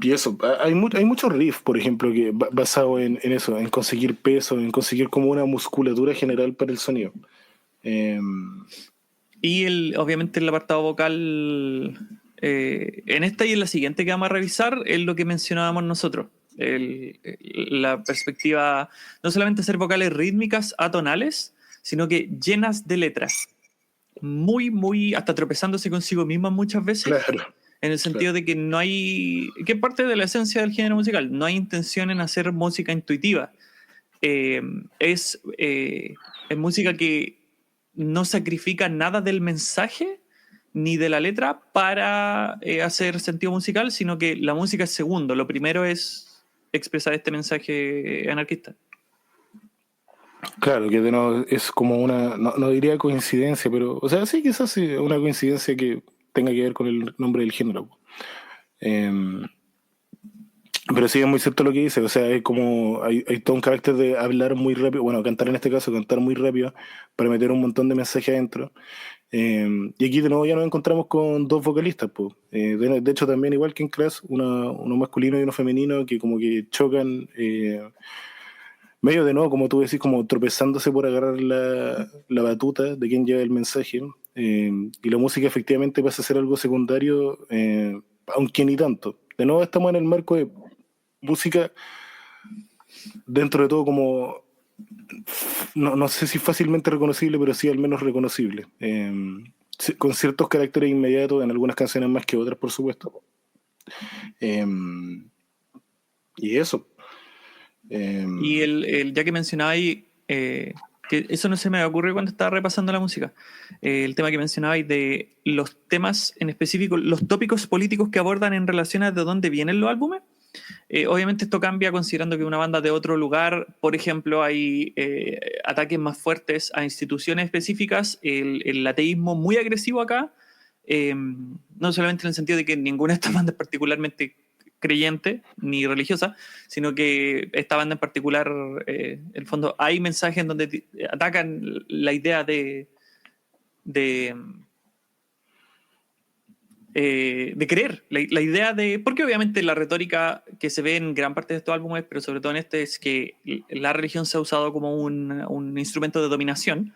Y eso, hay muchos riffs, por ejemplo, que basado en eso, en conseguir peso, en conseguir como una musculatura general para el sonido. Y obviamente el apartado vocal en esta y en la siguiente que vamos a revisar es lo que mencionábamos nosotros. La perspectiva, no solamente ser vocales rítmicas, atonales, sino que llenas de letras. Muy, muy, hasta tropezándose consigo mismas muchas veces, Claro, en el claro. sentido de que no hay, que es parte de la esencia del género musical, no hay intención en hacer música intuitiva. Eh, es, eh, es música que no sacrifica nada del mensaje ni de la letra para hacer sentido musical, sino que la música es segundo. Lo primero es expresar este mensaje anarquista. Claro, que de nuevo es como una, no diría coincidencia, pero, o sea, sí, quizás sí, una coincidencia que tenga que ver con el nombre del género. Eh, pero sí es muy cierto lo que dice, o sea, es como, hay todo un carácter de hablar muy rápido, bueno, cantar en este caso, cantar muy rápido para meter un montón de mensaje adentro. Y aquí de nuevo ya nos encontramos con dos vocalistas, pues. De hecho también igual que en Crash, uno masculino y uno femenino que como que chocan, medio de nuevo, como tú decís, como tropezándose por agarrar la batuta de quien lleva el mensaje. Y la música efectivamente pasa a ser algo secundario, aunque ni tanto. De nuevo estamos en el marco de música dentro de todo como, no sé si fácilmente reconocible, pero sí al menos reconocible. Sí, con ciertos caracteres inmediatos, en algunas canciones más que otras, por supuesto. Eh, y eso. Eh, Y ya que mencionaba ahí, que eso no se me ocurrió cuando estaba repasando la música, el tema que mencionabais de los temas en específico, los tópicos políticos que abordan en relación a de dónde vienen los álbumes, Obviamente esto cambia considerando que una banda de otro lugar, por ejemplo, hay ataques más fuertes a instituciones específicas, el ateísmo muy agresivo acá, no solamente en el sentido de que ninguna de estas bandas es particularmente creyente ni religiosa, sino que esta banda en particular, en el fondo, hay mensajes en donde atacan la idea de de creer, la idea de, porque obviamente la retórica que se ve en gran parte de estos álbumes, pero sobre todo en este, es que la religión se ha usado como un instrumento de dominación,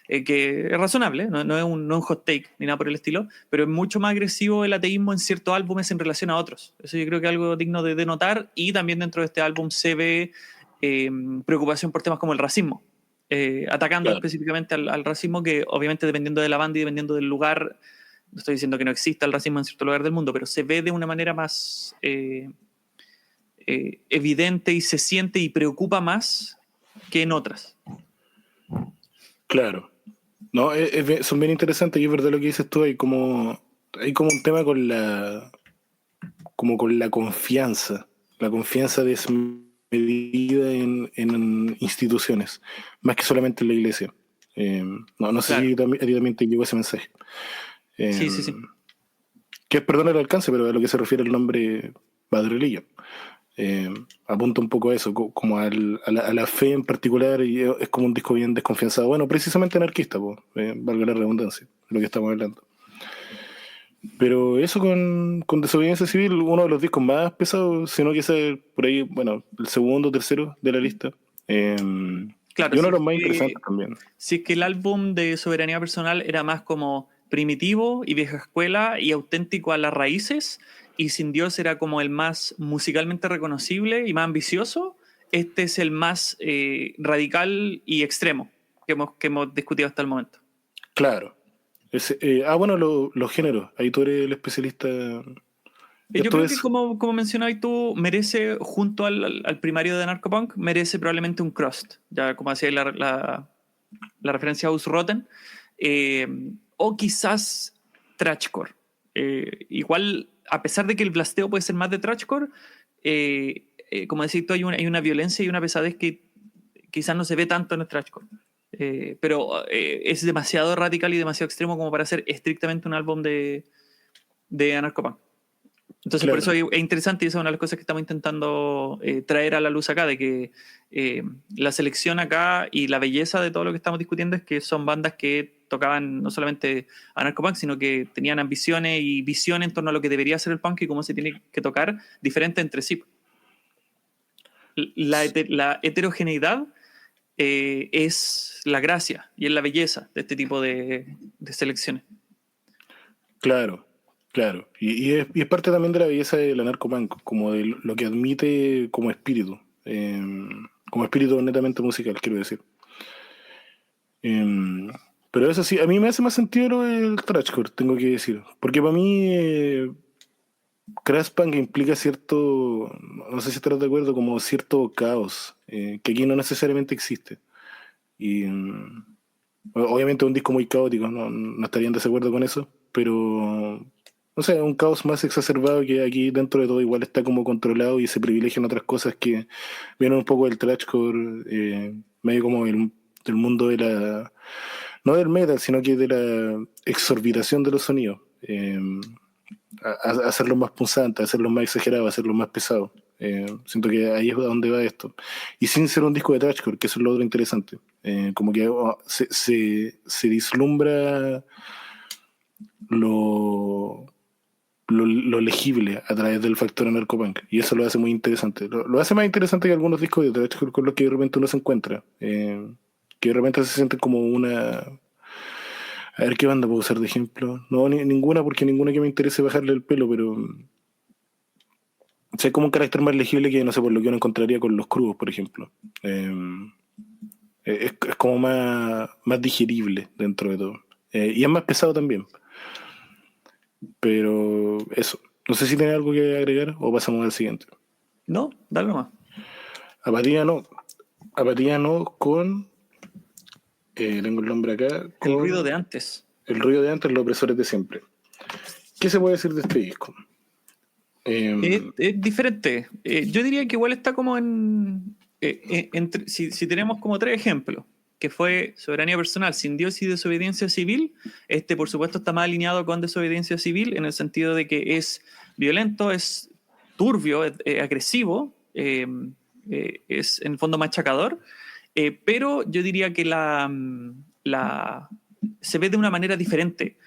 que es razonable, no es un hot take ni nada por el estilo, pero es mucho más agresivo el ateísmo en ciertos álbumes en relación a otros. Eso yo creo que es algo digno de notar, y también dentro de este álbum se ve preocupación por temas como el racismo. Atacando Claro, específicamente al racismo, que obviamente dependiendo de la banda y dependiendo del lugar, no estoy diciendo que no exista el racismo en cierto lugar del mundo, pero se ve de una manera más evidente y se siente y preocupa más que en otras. claro. No, son bien interesantes y es verdad lo que dices tú, hay como un tema como con la confianza desmedida en instituciones, más que solamente en la iglesia. No sé Claro. si a ti también te llegó ese mensaje. Eh, Sí, sí, sí. que es, perdón el alcance, pero a lo que se refiere el nombre Bad Religion. Apunta un poco a eso, como a la fe en particular, y es como un disco bien desconfianzado. Bueno, precisamente anarquista, valga la redundancia, de lo que estamos hablando. Pero eso con Desobediencia Civil, uno de los discos más pesados, sino que es por ahí, bueno, el segundo, tercero de la lista. Claro, Y uno de los más interesantes también. si es que el álbum de Soberanía Personal era más como primitivo y vieja escuela y auténtico a las raíces, y Sin Dios era como el más musicalmente reconocible y más ambicioso, este es el más radical y extremo que hemos discutido hasta el momento. Claro. Bueno, los géneros. Ahí tú eres el especialista. Yo Esto creo que es, como mencionabas tú, merece, junto al primario de Narcopunk, merece probablemente un crust, ya como hacía la referencia a Rotten, eh, o quizás Trashcore. Igual, a pesar de que el blasteo puede ser más de Trashcore, como decís tú, hay una violencia y una pesadez que quizás no se ve tanto en el Trashcore. Pero es demasiado radical y demasiado extremo como para ser estrictamente un álbum de Anarcopunk. Entonces, por eso claro. es interesante, y esa es una de las cosas que estamos intentando traer a la luz acá, de que la selección acá y la belleza de todo lo que estamos discutiendo es que son bandas que tocaban no solamente anarcopunk, sino que tenían ambiciones y visión en torno a lo que debería ser el punk y cómo se tiene que tocar diferente entre sí. La heterogeneidad es la gracia y es la belleza de este tipo de selecciones. Claro, claro. Y es parte también de la belleza del anarcopunk, como de lo que admite como espíritu netamente musical, quiero decir. Eh, pero eso sí, a mí me hace más sentido el thrashcore, tengo que decir. Porque para mí, Crashpunk implica cierto, no sé si estarás de acuerdo, como cierto caos, que aquí no necesariamente existe. Y obviamente es un disco muy caótico, no estaría en desacuerdo con eso, pero no sé, un caos más exacerbado que aquí dentro de todo igual está como controlado y se privilegian otras cosas que vienen un poco del thrashcore, medio como del mundo de no del metal, sino que de la exorbitación de los sonidos. Hacerlos más punzantes, hacerlos más exagerados, hacerlos más pesados. Siento que ahí es donde va esto. Y sin ser un disco de thrashcore, que eso es lo otro interesante. Como que se vislumbra lo, lo legible a través del factor anarcopunk. Y eso lo hace muy interesante. Lo hace más interesante que algunos discos de thrashcore con los que de repente uno se encuentra. Que de repente se sienten como una... A ver qué banda puedo usar de ejemplo. No, ninguna, porque ninguna que me interese bajarle el pelo, pero o sea, como un carácter más legible que, no sé, por lo que uno encontraría con los crudos, por ejemplo. Es como más digerible dentro de todo. Y es más pesado también. Pero eso. No sé si tiene algo que agregar o pasamos al siguiente. No, dale nomás. Apatía no. Apatía no con... tengo el nombre acá. El ruido de Con antes. El ruido de antes, los opresores de siempre. ¿Qué se puede decir de este disco? Es diferente. Yo diría que igual está como si tenemos como tres ejemplos, que fue soberanía personal sin Dios y desobediencia civil, este por supuesto está más alineado con desobediencia civil en el sentido de que es violento, es turbio, es agresivo, es en el fondo machacador, pero yo diría que se ve de una manera diferente.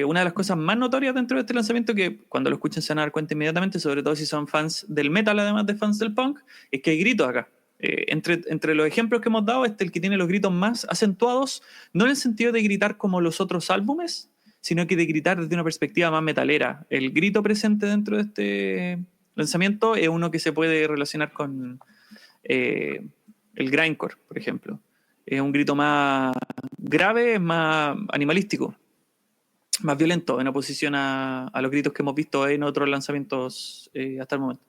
Una de las cosas más notorias dentro de este lanzamiento, que cuando lo escuchen se van a dar cuenta inmediatamente, sobre todo si son fans del metal, además de fans del punk, es que hay gritos acá. Entre los ejemplos que hemos dado, este es el que tiene los gritos más acentuados, no en el sentido de gritar como los otros álbumes, sino que de gritar desde una perspectiva más metalera. El grito presente dentro de este lanzamiento es uno que se puede relacionar con el grindcore, por ejemplo. Es un grito más grave, más animalístico, más violento en oposición a los gritos que hemos visto en otros lanzamientos hasta el momento.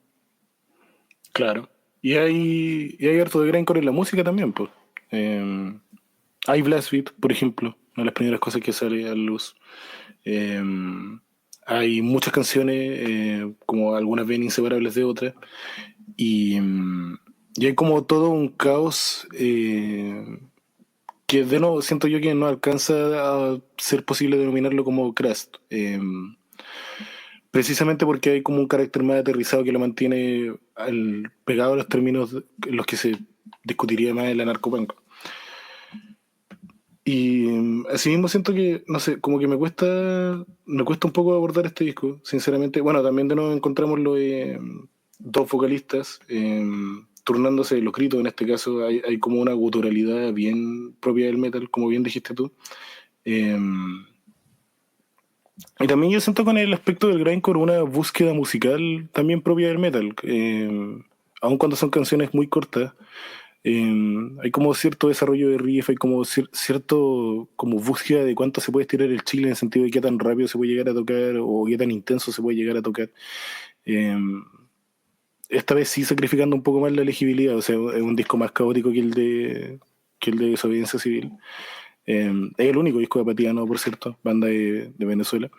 Claro. Y hay harto de grindcore en la música también, pues. Hay Blast Beat, por ejemplo, una de las primeras cosas que sale a la luz. Eh, Hay muchas canciones, como algunas bien inseparables de otras. Y hay como todo un caos, que de nuevo siento yo que no alcanza a ser posible denominarlo como crust. Precisamente porque hay como un carácter más aterrizado que lo mantiene pegado a los términos en los que se discutiría más el anarcopunk. Y asimismo siento que, no sé, como que me cuesta un poco abordar este disco, sinceramente. Bueno, también de nuevo encontramos lo de dos vocalistas turnándose los gritos. En este caso hay como una guturalidad bien propia del metal, como bien dijiste tú. Eh, y también yo siento con el aspecto del grindcore una búsqueda musical también propia del metal. Aun cuando son canciones muy cortas, hay como cierto desarrollo de riff, hay como cierto como búsqueda de cuánto se puede estirar el chile, en el sentido de qué tan rápido se puede llegar a tocar o qué tan intenso se puede llegar a tocar. Eh, Esta vez sí sacrificando un poco más la legibilidad, o sea, es un disco más caótico que el de Desobediencia Civil. Es el único disco de Apatía, no, por cierto, banda de Venezuela.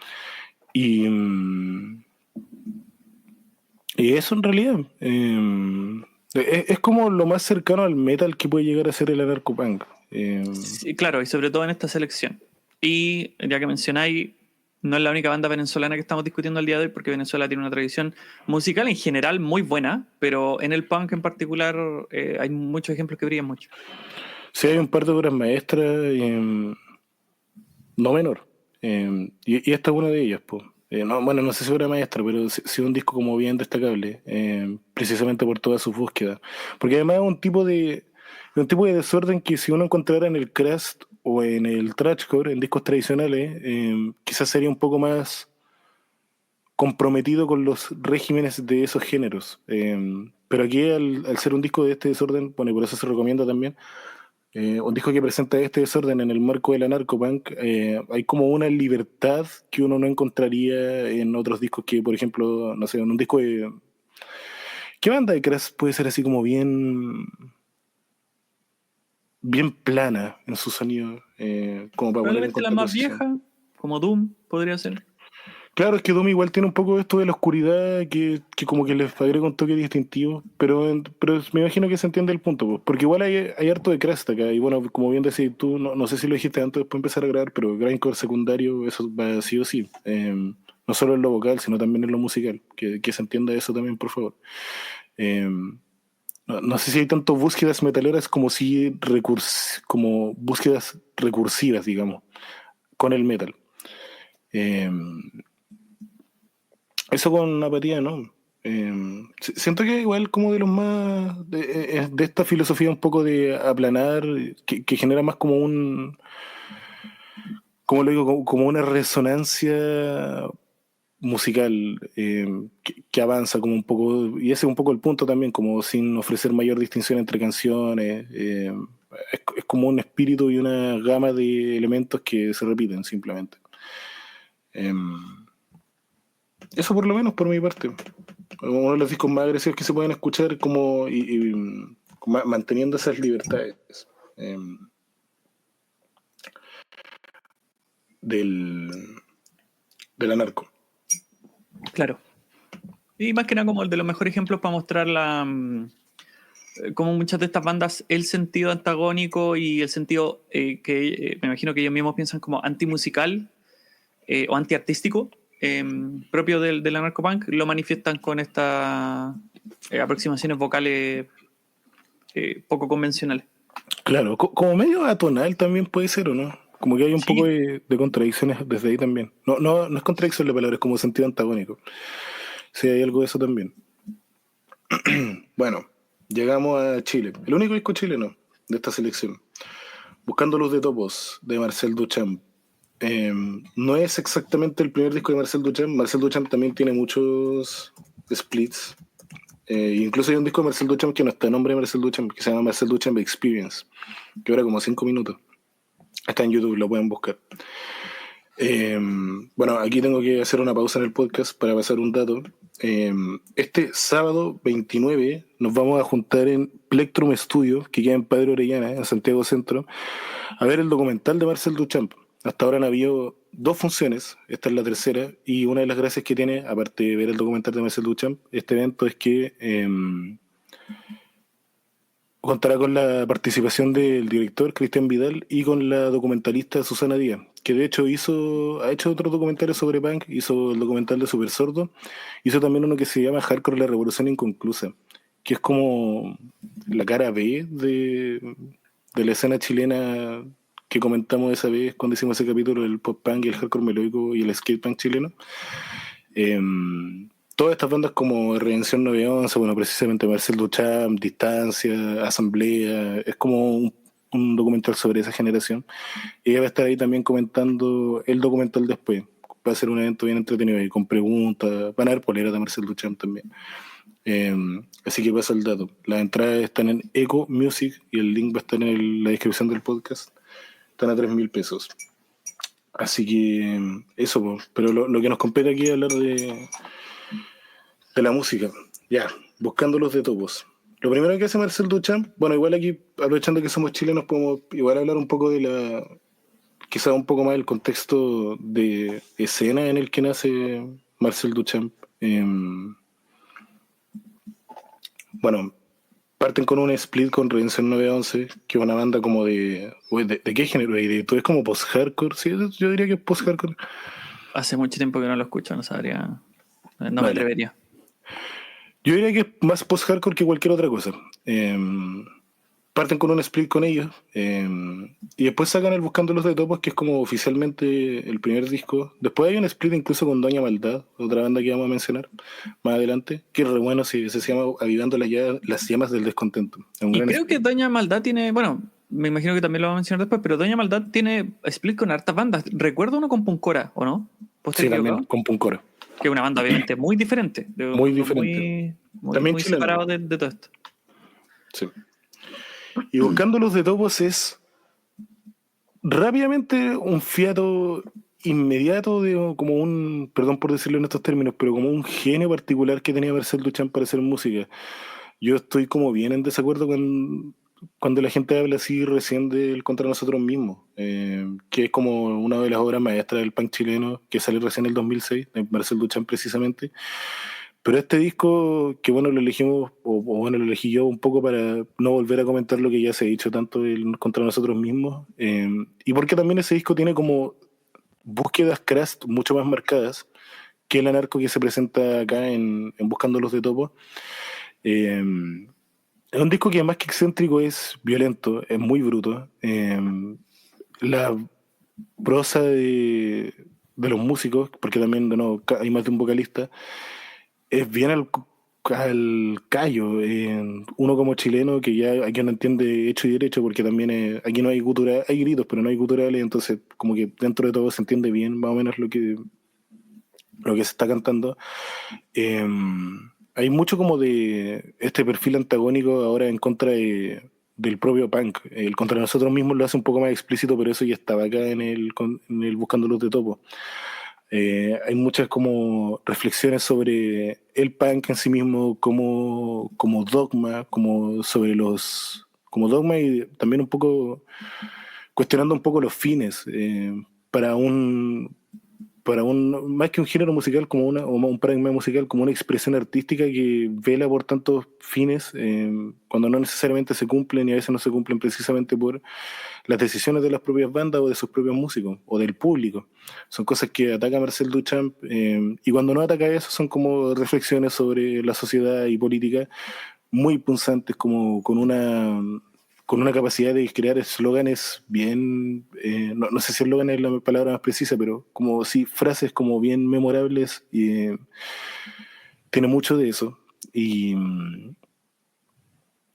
Y, y eso en realidad, es como lo más cercano al metal que puede llegar a ser el anarcopunk. Sí, claro, y sobre todo en esta selección. Y ya que mencionáis, no es la única banda venezolana que estamos discutiendo el día de hoy, porque Venezuela tiene una tradición musical en general muy buena, pero en el punk en particular hay muchos ejemplos que brillan mucho. Sí, hay un par de obras maestras, no menor. Y esta es una de ellas, pues. No, bueno, no sé si obra maestra, pero sí un disco como bien destacable, precisamente por todas sus búsquedas. Porque además es un tipo de desorden que si uno encontrara en el crust o en el thrashcore, en discos tradicionales, quizás sería un poco más comprometido con los regímenes de esos géneros. Pero aquí, al ser un disco de este desorden, bueno, y por eso se recomienda también, un disco que presenta este desorden en el marco del anarcopunk, hay como una libertad que uno no encontraría en otros discos que, por ejemplo, no sé, en un disco de... ¿Qué banda de Crash puede ser así como bien plana en su sonido, como para poner en Probablemente la más contraposición? vieja, como Doom, podría ser. Claro, es que Doom igual tiene un poco esto de la oscuridad que como que les agrega un toque distintivo, pero me imagino que se entiende el punto, pues, porque igual hay harto de crust acá, y bueno, como bien decís tú, no sé si lo dijiste antes después de empezar a grabar, pero grindcore secundario, eso va sí o sí, no solo en lo vocal, sino también en lo musical, que se entienda eso también, por favor. Eh, no sé si hay tanto búsquedas metaleras como si como búsquedas recursivas, digamos, con el metal. Eh, Eso con apatía, ¿no? Siento que igual como de los más de esta filosofía un poco de aplanar, que genera más como como lo digo, como una resonancia musical, que avanza como un poco, y ese es un poco el punto también, como sin ofrecer mayor distinción entre canciones. Es como un espíritu y una gama de elementos que se repiten simplemente. Eso por lo menos por mi parte. Uno de los discos más agresivos que se pueden escuchar como manteniendo esas libertades, eh, del, del anarco. Claro. Y más que nada como el de los mejores ejemplos para mostrar como muchas de estas bandas, el sentido antagónico y el sentido que me imagino que ellos mismos piensan como antimusical o antiartístico propio del anarcopunk, lo manifiestan con estas aproximaciones vocales poco convencionales. Claro, como medio atonal también puede ser, ¿o no? Como que hay un poco Sí, de contradicciones desde ahí también. No es contradicción la palabra, es como sentido antagónico. Sí, hay algo de eso también. Bueno, llegamos a Chile. El único disco chileno de esta selección. Buscando Luz de Topos, de Marcel Duchamp. No es exactamente el primer disco de Marcel Duchamp. Marcel Duchamp también tiene muchos splits. Incluso hay un disco de Marcel Duchamp que no está en nombre de Marcel Duchamp, que se llama Marcel Duchamp Experience, que dura como 5 minutos. Está en YouTube, lo pueden buscar. Bueno, aquí tengo que hacer una pausa en el podcast para pasar un dato. Este sábado 29 nos vamos a juntar en Plectrum Studio, que queda en Padre Orellana, en Santiago Centro, a ver el documental de Marcel Duchamp. Hasta ahora han habido 2 funciones, esta es la tercera, y una de las gracias que tiene, aparte de ver el documental de Marcel Duchamp, este evento es que contará con la participación del director Cristian Vidal y con la documentalista Susana Díaz, que de hecho ha hecho otros documentales sobre punk, hizo el documental de Super Sordo, hizo también uno que se llama Hardcore la Revolución Inconclusa, que es como la cara B de la escena chilena que comentamos esa vez cuando hicimos ese capítulo del pop punk y el hardcore melódico y el skate punk chileno. Eh, Todas estas bandas como Redención 911, bueno, precisamente Marcel Duchamp, Distancia, Asamblea, es como un documental sobre esa generación. Y ella va a estar ahí también comentando el documental después. Va a ser un evento bien entretenido y con preguntas. Van a haber poleras de Marcel Duchamp también. Eh, Así que pasa el dato. Las entradas están en Eco Music y el link va a estar en la descripción del podcast. Están a 3.000 pesos. Así que eso, pues. Pero lo que nos compete aquí es hablar de la música. Ya, buscando los de topos. Lo primero que hace Marcel Duchamp, bueno, igual aquí, aprovechando que somos chilenos, podemos igual hablar un poco de quizá un poco más del contexto de escena en el que nace Marcel Duchamp. Bueno, parten con un split con Redención 911, que es una banda como ¿de qué género? ¿Tú es como post-hardcore? Sí, yo diría que es post-hardcore. hace mucho tiempo que no lo escucho, no sabría, no me Vale. atrevería. Yo diría que es más post-hardcore que cualquier otra cosa. Parten con un split con ellos y después sacan el Buscando los de Topos, que es como oficialmente el primer disco. Después hay un split incluso con Doña Maldad, otra banda que vamos a mencionar más adelante, que es re bueno, sí, se llama Avivando las llamas del descontento. Es un Y gran creo que split. Doña Maldad tiene, bueno, me imagino que también lo va a mencionar después, pero Doña Maldad tiene split con hartas bandas. Recuerdo uno con Puncora, ¿o no? ¿Puedo estar Sí, también equivocado? con Puncora. Que es una banda obviamente muy diferente, de un Muy mundo diferente. También muy chileno. separado de todo esto. Sí. Y Buscando los de Topos es rápidamente un fiato inmediato de como perdón por decirlo en estos términos, pero como un genio particular que tenía Marcel Duchamp para hacer música. Yo estoy como bien en desacuerdo cuando la gente habla así recién del Contra Nosotros Mismos, que es como una de las obras maestras del punk chileno que sale recién en el 2006, de Marcel Duchamp precisamente. Pero este disco, que bueno, lo elegimos, o bueno, lo elegí yo un poco para no volver a comentar lo que ya se ha dicho tanto Contra Nosotros Mismos, y porque también ese disco tiene como búsquedas craft mucho más marcadas que el anarco que se presenta acá en Buscando los de Topo. Eh, es un disco que además que excéntrico es violento, es muy bruto. La prosa de los músicos, porque también de nuevo, hay más de un vocalista, es bien al callo. Uno como chileno que ya aquí no entiende hecho y derecho, porque también aquí no hay gutural, hay gritos, pero no hay guturales, entonces como que dentro de todo se entiende bien más o menos lo que se está cantando. Eh, Hay mucho como de este perfil antagónico ahora en contra del propio punk. El contra nosotros mismos lo hace un poco más explícito, pero eso ya estaba acá en el Buscando Luz de Topo. Hay muchas como reflexiones sobre el punk en sí mismo como dogma, como dogma y también un poco cuestionando un poco los fines para para más que un género musical como o un paradigma musical, como una expresión artística que vela por tantos fines, cuando no necesariamente se cumplen y a veces no se cumplen precisamente por las decisiones de las propias bandas o de sus propios músicos o del público. Son cosas que ataca Marcel Duchamp, y cuando no ataca eso son como reflexiones sobre la sociedad y política muy punzantes, como con una capacidad de crear eslóganes bien, no sé si eslogan es la palabra más precisa, pero como sí, frases como bien memorables, y tiene mucho de eso. Y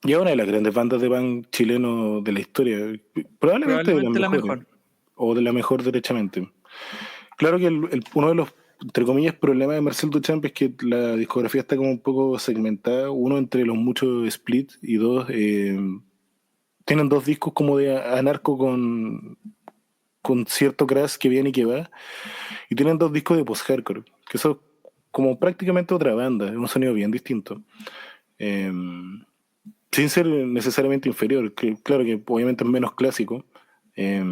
es una de las grandes bandas de punk chileno de la historia, probablemente de las Probablemente la mejores, mejor. o de la mejor derechamente. Claro que uno de los, entre comillas, problemas de Marcel Duchamp es que la discografía está como un poco segmentada, uno entre los muchos split y dos, tienen dos discos como de anarco con cierto crash que viene y que va, y tienen dos discos de post-hardcore, que son como prácticamente otra banda, es un sonido bien distinto. Eh, Sin ser necesariamente inferior, que claro que obviamente es menos clásico, eh,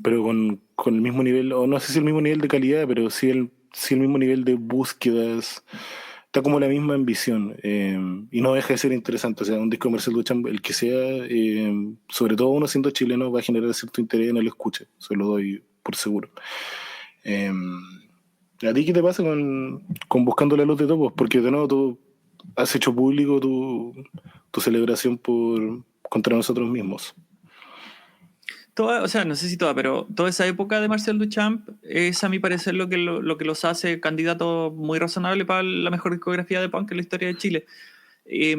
pero con el mismo nivel, o no sé si el mismo nivel de calidad, pero sí el mismo nivel de búsquedas, está como la misma ambición, y no deja de ser interesante. O sea, un disco comercial Duchamp, el que sea, sobre todo uno siendo chileno, va a generar cierto interés en el escuche, se lo doy por seguro. Eh, ¿A ti qué te pasa con Buscando la Luz de Topos? Porque de nuevo tú has hecho público tu celebración contra nosotros mismos. Toda, o sea, no sé si toda, pero toda esa época de Marcel Duchamp es, a mi parecer, lo que los hace candidatos muy razonables para la mejor discografía de punk en la historia de Chile. Eh,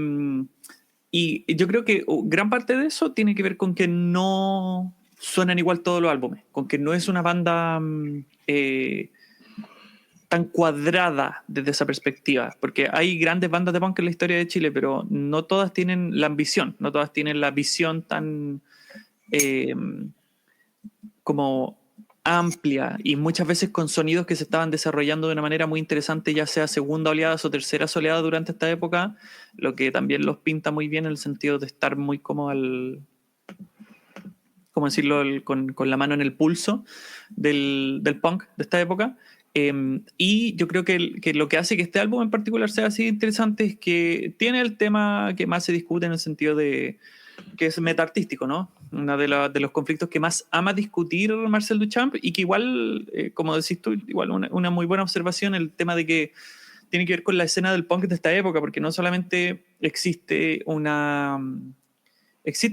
y yo creo que gran parte de eso tiene que ver con que no suenan igual todos los álbumes, con que no es una banda tan cuadrada desde esa perspectiva, porque hay grandes bandas de punk en la historia de Chile, pero no todas tienen la ambición, no todas tienen la visión tan eh, como amplia y muchas veces con sonidos que se estaban desarrollando de una manera muy interesante, ya sea segunda oleada o tercera oleada durante esta época, lo que también los pinta muy bien en el sentido de estar muy como ¿cómo decirlo?, con la mano en el pulso del punk de esta época. Y yo creo que lo que hace que este álbum en particular sea así interesante es que tiene el tema que más se discute en el sentido de que es metaartístico, ¿no? Uno de los conflictos que más ama discutir Marcel Duchamp y que igual, como decís tú, igual una muy buena observación, el tema de que tiene que ver con la escena del punk de esta época, porque no solamente existen, a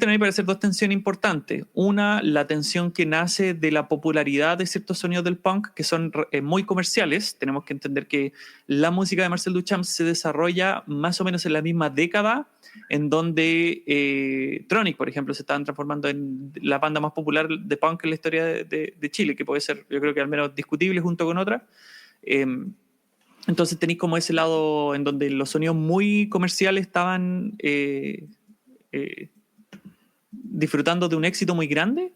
mi parecer, dos tensiones importantes. Una, la tensión que nace de la popularidad de ciertos sonidos del punk que son muy comerciales. Tenemos que entender que la música de Marcel Duchamp se desarrolla más o menos en la misma década en donde Tronic, por ejemplo, se estaban transformando en la banda más popular de punk en la historia de Chile, que puede ser, yo creo que al menos discutible junto con otras. Eh, entonces tenéis como ese lado en donde los sonidos muy comerciales estaban eh, disfrutando de un éxito muy grande,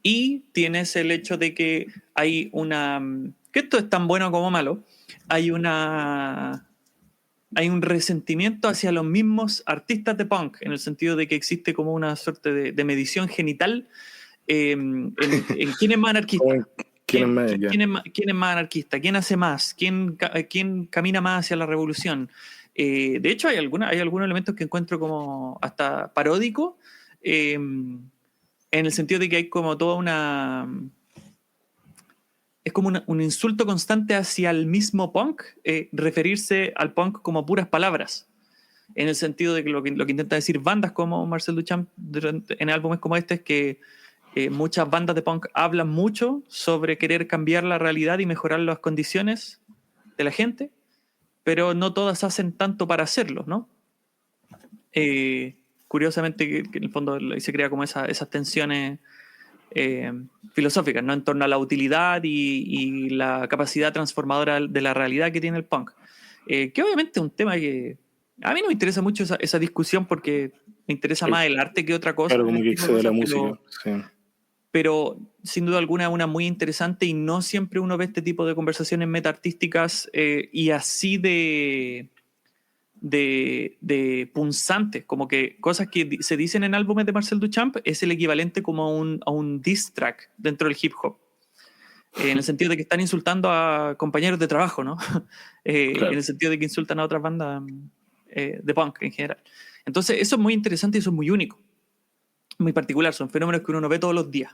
y tienes el hecho de que hay que esto es tan bueno como malo, hay hay un resentimiento hacia los mismos artistas de punk, en el sentido de que existe como una suerte de medición genital en quién es más anarquista. ¿Quién es más allá? ¿Quién es más anarquista? ¿Quién hace más? ¿Quién camina más hacia la revolución? De hecho, hay algunos elementos que encuentro como hasta paródico, en el sentido de que hay como toda es como un insulto constante hacia el mismo punk, referirse al punk como puras palabras, en el sentido de que lo que intenta decir bandas como Marcel Duchamp en álbumes como este es que muchas bandas de punk hablan mucho sobre querer cambiar la realidad y mejorar las condiciones de la gente, pero no todas hacen tanto para hacerlo, ¿no? Curiosamente, que en el fondo se crea como esas tensiones eh, filosóficas, ¿no? En torno a la utilidad y la capacidad transformadora de la realidad que tiene el punk. Que obviamente es un tema que a mí no me interesa mucho esa discusión porque me interesa Sí, más el arte que otra cosa, claro, como que tipo de excede la cosas, música. Sí. pero sin duda alguna es una muy interesante y no siempre uno ve este tipo de conversaciones metaartísticas y así de punzantes, como que cosas que se dicen en álbumes de Marcel Duchamp es el equivalente como a un diss track dentro del hip hop. en el sentido de que están insultando a compañeros de trabajo, ¿no? En Claro. el sentido de que insultan a otras bandas de punk en general. Entonces, eso es muy interesante y eso es muy único, muy particular, son fenómenos que uno no ve todos los días.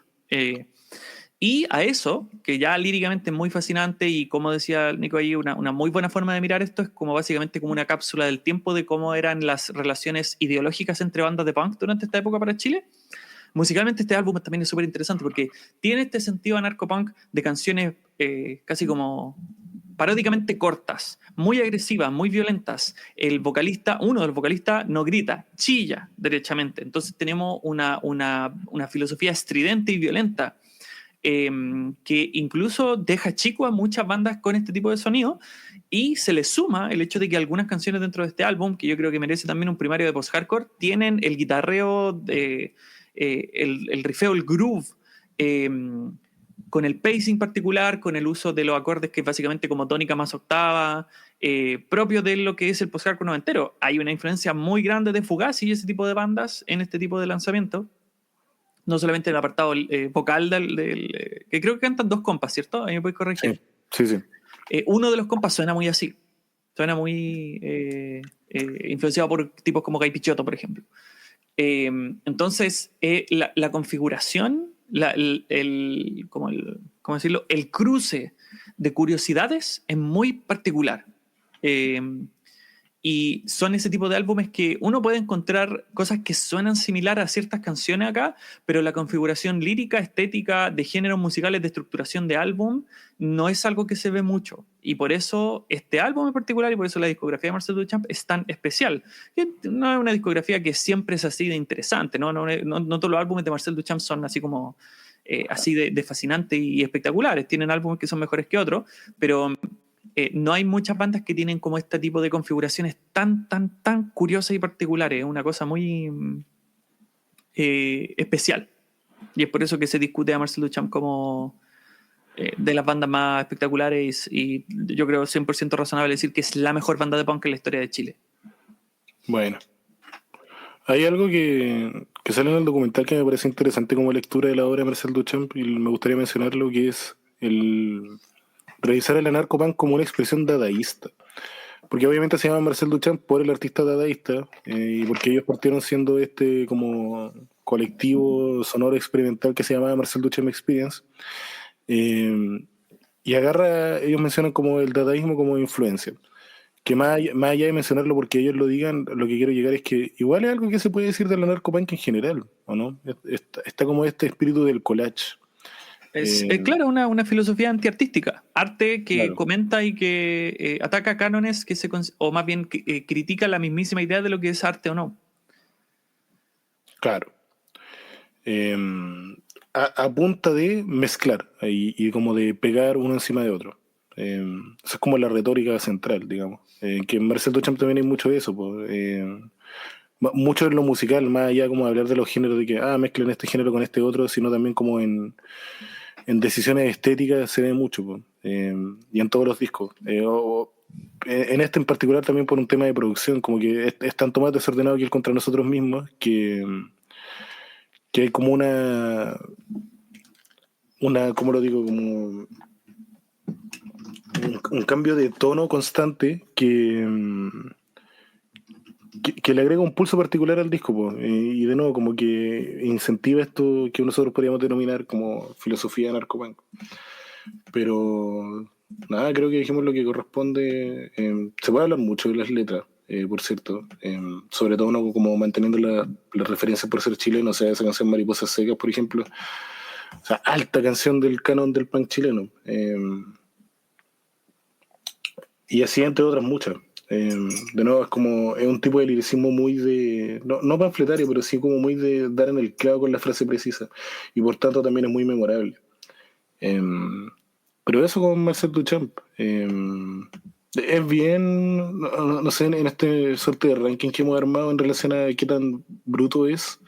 Y a eso, que ya líricamente es muy fascinante y como decía Nico ahí, una muy buena forma de mirar esto es como básicamente como una cápsula del tiempo de cómo eran las relaciones ideológicas entre bandas de punk durante esta época para Chile. Musicalmente este álbum también es súper interesante porque tiene este sentido anarcopunk de canciones casi como paródicamente cortas, muy agresivas, muy violentas. El vocalista, uno de los vocalistas no grita, chilla derechamente. Entonces tenemos una filosofía estridente y violenta que incluso deja chico a muchas bandas con este tipo de sonido y se le suma el hecho de que algunas canciones dentro de este álbum, que yo creo que merece también un primario de post-hardcore, tienen el guitarreo, el rifeo, el groove, eh, con el pacing particular, con el uso de los acordes que es básicamente como tónica más octava, propio de lo que es el post-hardcore noventero. Hay una influencia muy grande de Fugazi y ese tipo de bandas en este tipo de lanzamiento. No solamente el apartado vocal que creo que cantan dos compas, ¿cierto? Ahí me puedes corregir. Sí, sí, sí. Uno de los compas suena muy así. Suena muy influenciado por tipos como Guy Picciotto, por ejemplo. Entonces, la configuración, ¿cómo decirlo? El cruce de curiosidades es muy particular. Eh, y son ese tipo de álbumes que uno puede encontrar cosas que suenan similar a ciertas canciones acá, pero la configuración lírica, estética, de géneros musicales, de estructuración de álbum, no es algo que se ve mucho. Y por eso este álbum en particular, y por eso la discografía de Marcel Duchamp es tan especial. No es una discografía que siempre es así de interesante, no todos los álbumes de Marcel Duchamp son así como así de fascinantes y espectaculares. Tienen álbumes que son mejores que otros, pero no hay muchas bandas que tienen como este tipo de configuraciones tan curiosas y particulares. Es una cosa muy especial. Y es por eso que se discute a Marcel Duchamp como de las bandas más espectaculares y yo creo 100% razonable decir que es la mejor banda de punk en la historia de Chile. Bueno. Hay algo que sale en el documental que me parece interesante como lectura de la obra de Marcel Duchamp y me gustaría mencionarlo, que es el revisar el anarcopunk como una expresión dadaísta. Porque obviamente se llama Marcel Duchamp por el artista dadaísta y porque ellos partieron siendo este como colectivo sonoro experimental que se llamaba Marcel Duchamp Experience. Eh, y ellos mencionan como el dadaísmo como influencia. Que más allá de mencionarlo porque ellos lo digan, lo que quiero llegar es que igual es algo que se puede decir del anarcopunk en general, ¿o no? Está como este espíritu del collage. Es Eh, claro, una filosofía antiartística, arte que claro, comenta y que ataca cánones o más bien que, critica la mismísima idea de lo que es arte o no. claro. Eh, a punta de mezclar y como de pegar uno encima de otro. Esa es como la retórica central, digamos. Que en Marcel Duchamp también hay mucho de eso, pues. Mucho en lo musical, más allá como de hablar de los géneros, de que mezclan este género con este otro, sino también como en decisiones estéticas se ve mucho, po. Y en todos los discos. En este en particular también por un tema de producción, como que es tanto más desordenado que el contra nosotros mismos, que hay como ¿cómo lo digo? Como un cambio de tono constante que le agrega un pulso particular al disco, po. Y de nuevo como que incentiva esto que nosotros podríamos denominar como filosofía narcopunk. Pero nada, creo que dijimos lo que corresponde. Se puede hablar mucho de las letras, por cierto. Sobre todo uno como manteniendo la referencia por ser chileno, o sea, esa canción Mariposas Secas, por ejemplo. O sea, alta canción del canon del punk chileno. Y así entre otras muchas. De nuevo, es un tipo de liricismo muy no panfletario, pero sí como muy de dar en el clavo con la frase precisa. Y por tanto también es muy memorable. Pero eso con Marcel Duchamp. Es bien, no sé, en este suerte de ranking que hemos armado en relación a qué tan bruto es.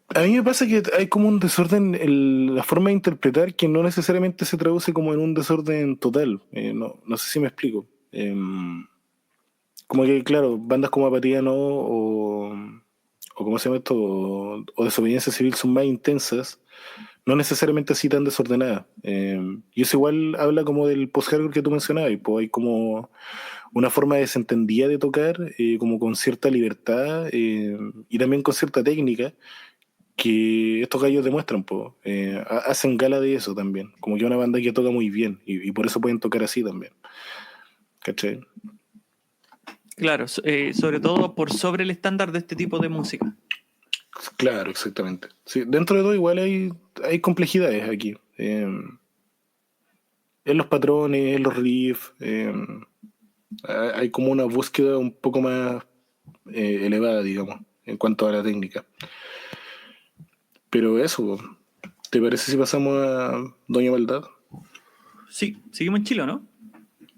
A mí me pasa que hay como un desorden en la forma de interpretar que no necesariamente se traduce como en un desorden total. No sé si me explico. Como que, claro, bandas como Apatía No o ¿cómo se llama esto? O Desobediencia Civil son más intensas, no necesariamente así tan desordenada. Y eso igual habla como del post-hardcore que tú mencionabas, y pues hay como una forma desentendida de tocar, como con cierta libertad, y también con cierta técnica, que estos gallos demuestran, pues, hacen gala de eso también, como que es una banda que toca muy bien, y por eso pueden tocar así también, ¿cachai? Claro, sobre todo por sobre el estándar de este tipo de música. Claro, exactamente. Sí, dentro de todo igual hay complejidades aquí, en los patrones, en los riffs, hay como una búsqueda un poco más elevada, digamos, en cuanto a la técnica. Pero eso, ¿te parece si pasamos a Doña Maldad? Sí, seguimos en Chile, ¿no?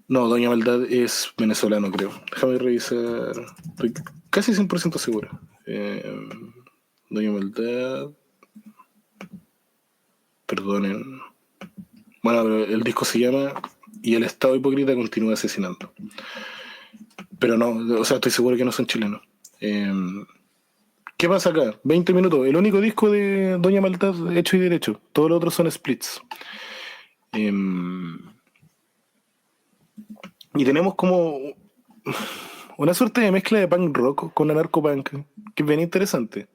No, Doña Maldad es venezolano, creo. Déjame revisar. Estoy casi 100% seguro. Doña Maldad. Perdonen. Bueno, pero el disco se llama Y el Estado Hipócrita continúa asesinando. Pero no, o sea, estoy seguro que no son chilenos. Eh, ¿Qué pasa acá? 20 minutos. El único disco de Doña Maldad hecho y derecho. Todos los otros son splits. Eh, y tenemos como una suerte de mezcla de punk rock con anarcopunk, que es bien interesante.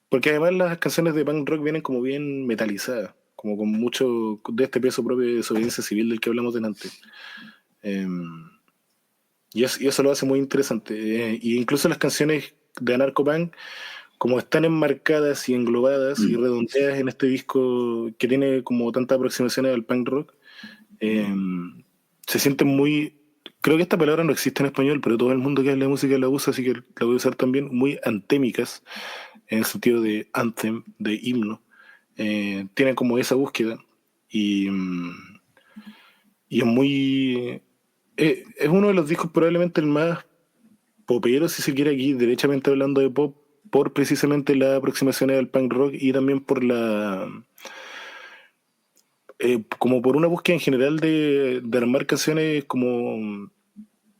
Porque además las canciones de punk rock vienen como bien metalizadas, como con mucho de este peso propio de desobediencia civil del que hablamos delante. Eh, y eso lo hace muy interesante. Y incluso las canciones de anarcopunk, como están enmarcadas y englobadas y redondeadas en este disco que tiene como tantas aproximaciones al punk rock, eh, se sienten muy... Creo que esta palabra no existe en español, pero todo el mundo que habla de música la usa, así que la voy a usar también, muy antémicas, en el sentido de anthem, de himno. Tienen como esa búsqueda y, y es muy... es uno de los discos probablemente el más popero, si se quiere aquí, derechamente hablando de pop, por precisamente las aproximaciones al punk rock y también por como por una búsqueda en general de armar canciones como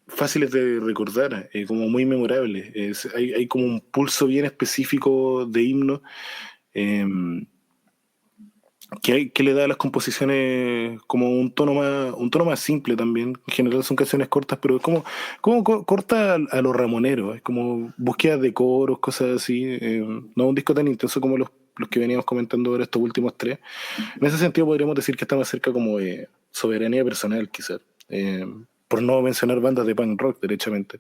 fáciles de recordar, como muy memorables. Hay como un pulso bien específico de himno, eh, que le da a las composiciones como un tono más simple también. En general son canciones cortas, pero es como corta a los ramoneros, es como búsquedas de coros, cosas así. No un disco tan intenso como los que veníamos comentando ahora estos últimos tres. En ese sentido podríamos decir que está más cerca como de soberanía personal, quizás. Por no mencionar bandas de punk rock, derechamente.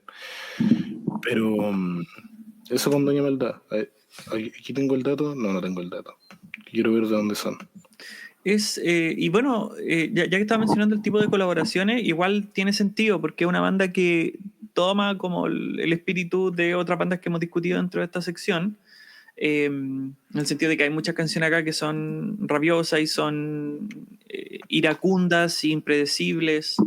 Pero eso con Doña Maldad. Aquí tengo el dato. No, no tengo el dato. Quiero ver de dónde son. Y bueno, ya que estaba mencionando el tipo de colaboraciones, igual tiene sentido porque es una banda que toma como el espíritu de otras bandas que hemos discutido dentro de esta sección, en el sentido de que hay muchas canciones acá que son rabiosas y son iracundas, impredecibles,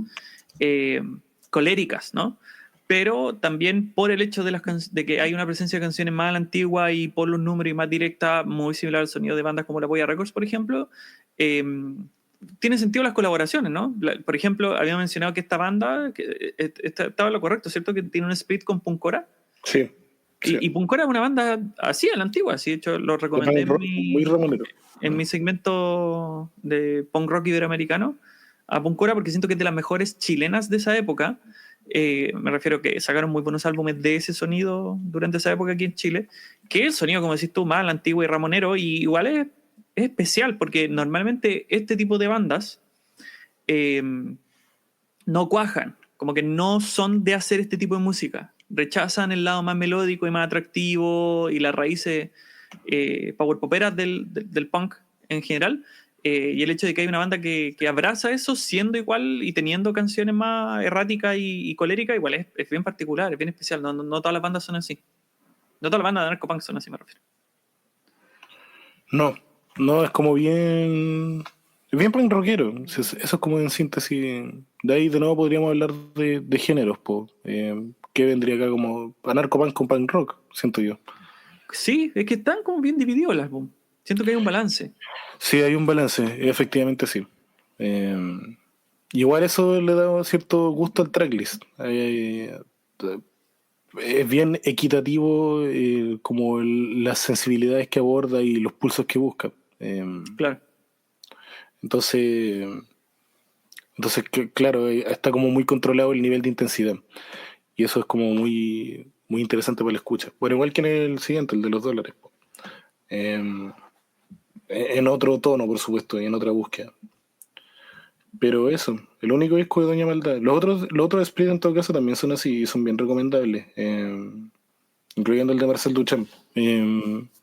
eh, coléricas, ¿no? Pero también por el hecho de que hay una presencia de canciones más antiguas y por los números y más directa, muy similar al sonido de bandas como La Polla Records, por ejemplo, eh, tiene sentido las colaboraciones, ¿no? Por ejemplo, había mencionado que esta banda, estaba lo correcto, ¿cierto? Que tiene un split con Punkora. Sí, sí. Y Punkora es una banda así, a la antigua, así, de hecho lo De recomendé punk rock muy ramonero. en mi segmento de punk rock iberoamericano a Punkora porque siento que es de las mejores chilenas de esa época. Me refiero que sacaron muy buenos álbumes de ese sonido durante esa época aquí en Chile, que el sonido, como decís tú, más al antiguo y ramonero, y igual es especial porque normalmente este tipo de bandas eh, no cuajan, como que no son de hacer este tipo de música. Rechazan el lado más melódico y más atractivo y las raíces power poperas del punk en general. Y el hecho de que hay una banda que abraza eso siendo igual y teniendo canciones más erráticas y coléricas, igual es bien particular, es bien especial. No todas las bandas son así. No todas las bandas de narcopunk son así, me refiero. No, no, es como bien. Es bien punk rockero. Eso es como en síntesis. De ahí de nuevo podríamos hablar de géneros, po. ¿Qué vendría acá como anarcopunk con punk rock? Siento yo. Sí, es que están como bien divididos el álbum. Siento que hay un balance. Sí, hay un balance, efectivamente sí. Eh, Igual eso le da cierto gusto al tracklist. Es bien equitativo, como las sensibilidades que aborda y los pulsos que busca. Claro. Entonces, claro, está como muy controlado el nivel de intensidad. Y eso es como muy, muy interesante para la escucha. Bueno, igual que en el siguiente, el de los dólares. Po. Em, en otro tono, por supuesto, y en otra búsqueda. Pero eso, el único disco de Doña Maldad. Los otros Split en todo caso también son así y son bien recomendables. Incluyendo el de Marcel Duchamp.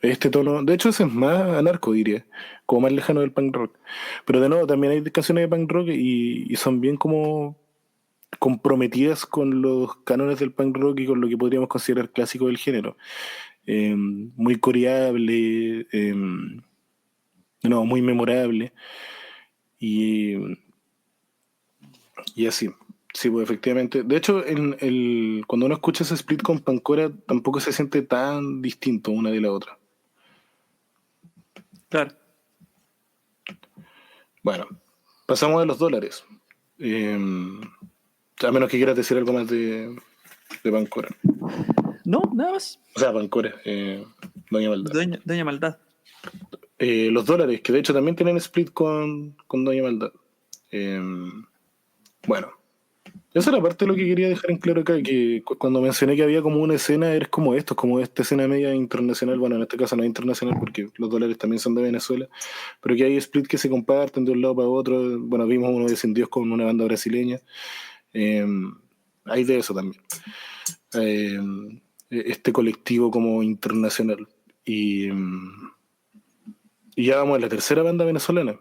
Este tono, de hecho ese es más anarco, diría, como más lejano del punk rock. Pero de nuevo, también hay canciones de punk rock y son bien como comprometidas con los cánones del punk rock y con lo que podríamos considerar clásico del género. Muy coreable, de nuevo, muy memorable y, y así. Sí, pues efectivamente. De hecho, cuando uno escucha ese split con Pancora, tampoco se siente tan distinto una de la otra. Claro. Bueno, pasamos a los dólares. A menos que quieras decir algo más de Pancora. No, nada más. O sea, Pancora, Doña Maldad. Doña Maldad. Los dólares, que de hecho también tienen split con Doña Maldad. Bueno, esa era parte de lo que quería dejar en claro acá, que cuando mencioné que había como una escena, eres como esto, como esta escena media internacional, bueno, en este caso no es internacional porque los dólares también son de Venezuela, pero que hay split que se comparten de un lado para otro, bueno, vimos uno de Sin Dios con una banda brasileña, hay de eso también. Este colectivo como internacional. Y ya vamos a la tercera banda venezolana.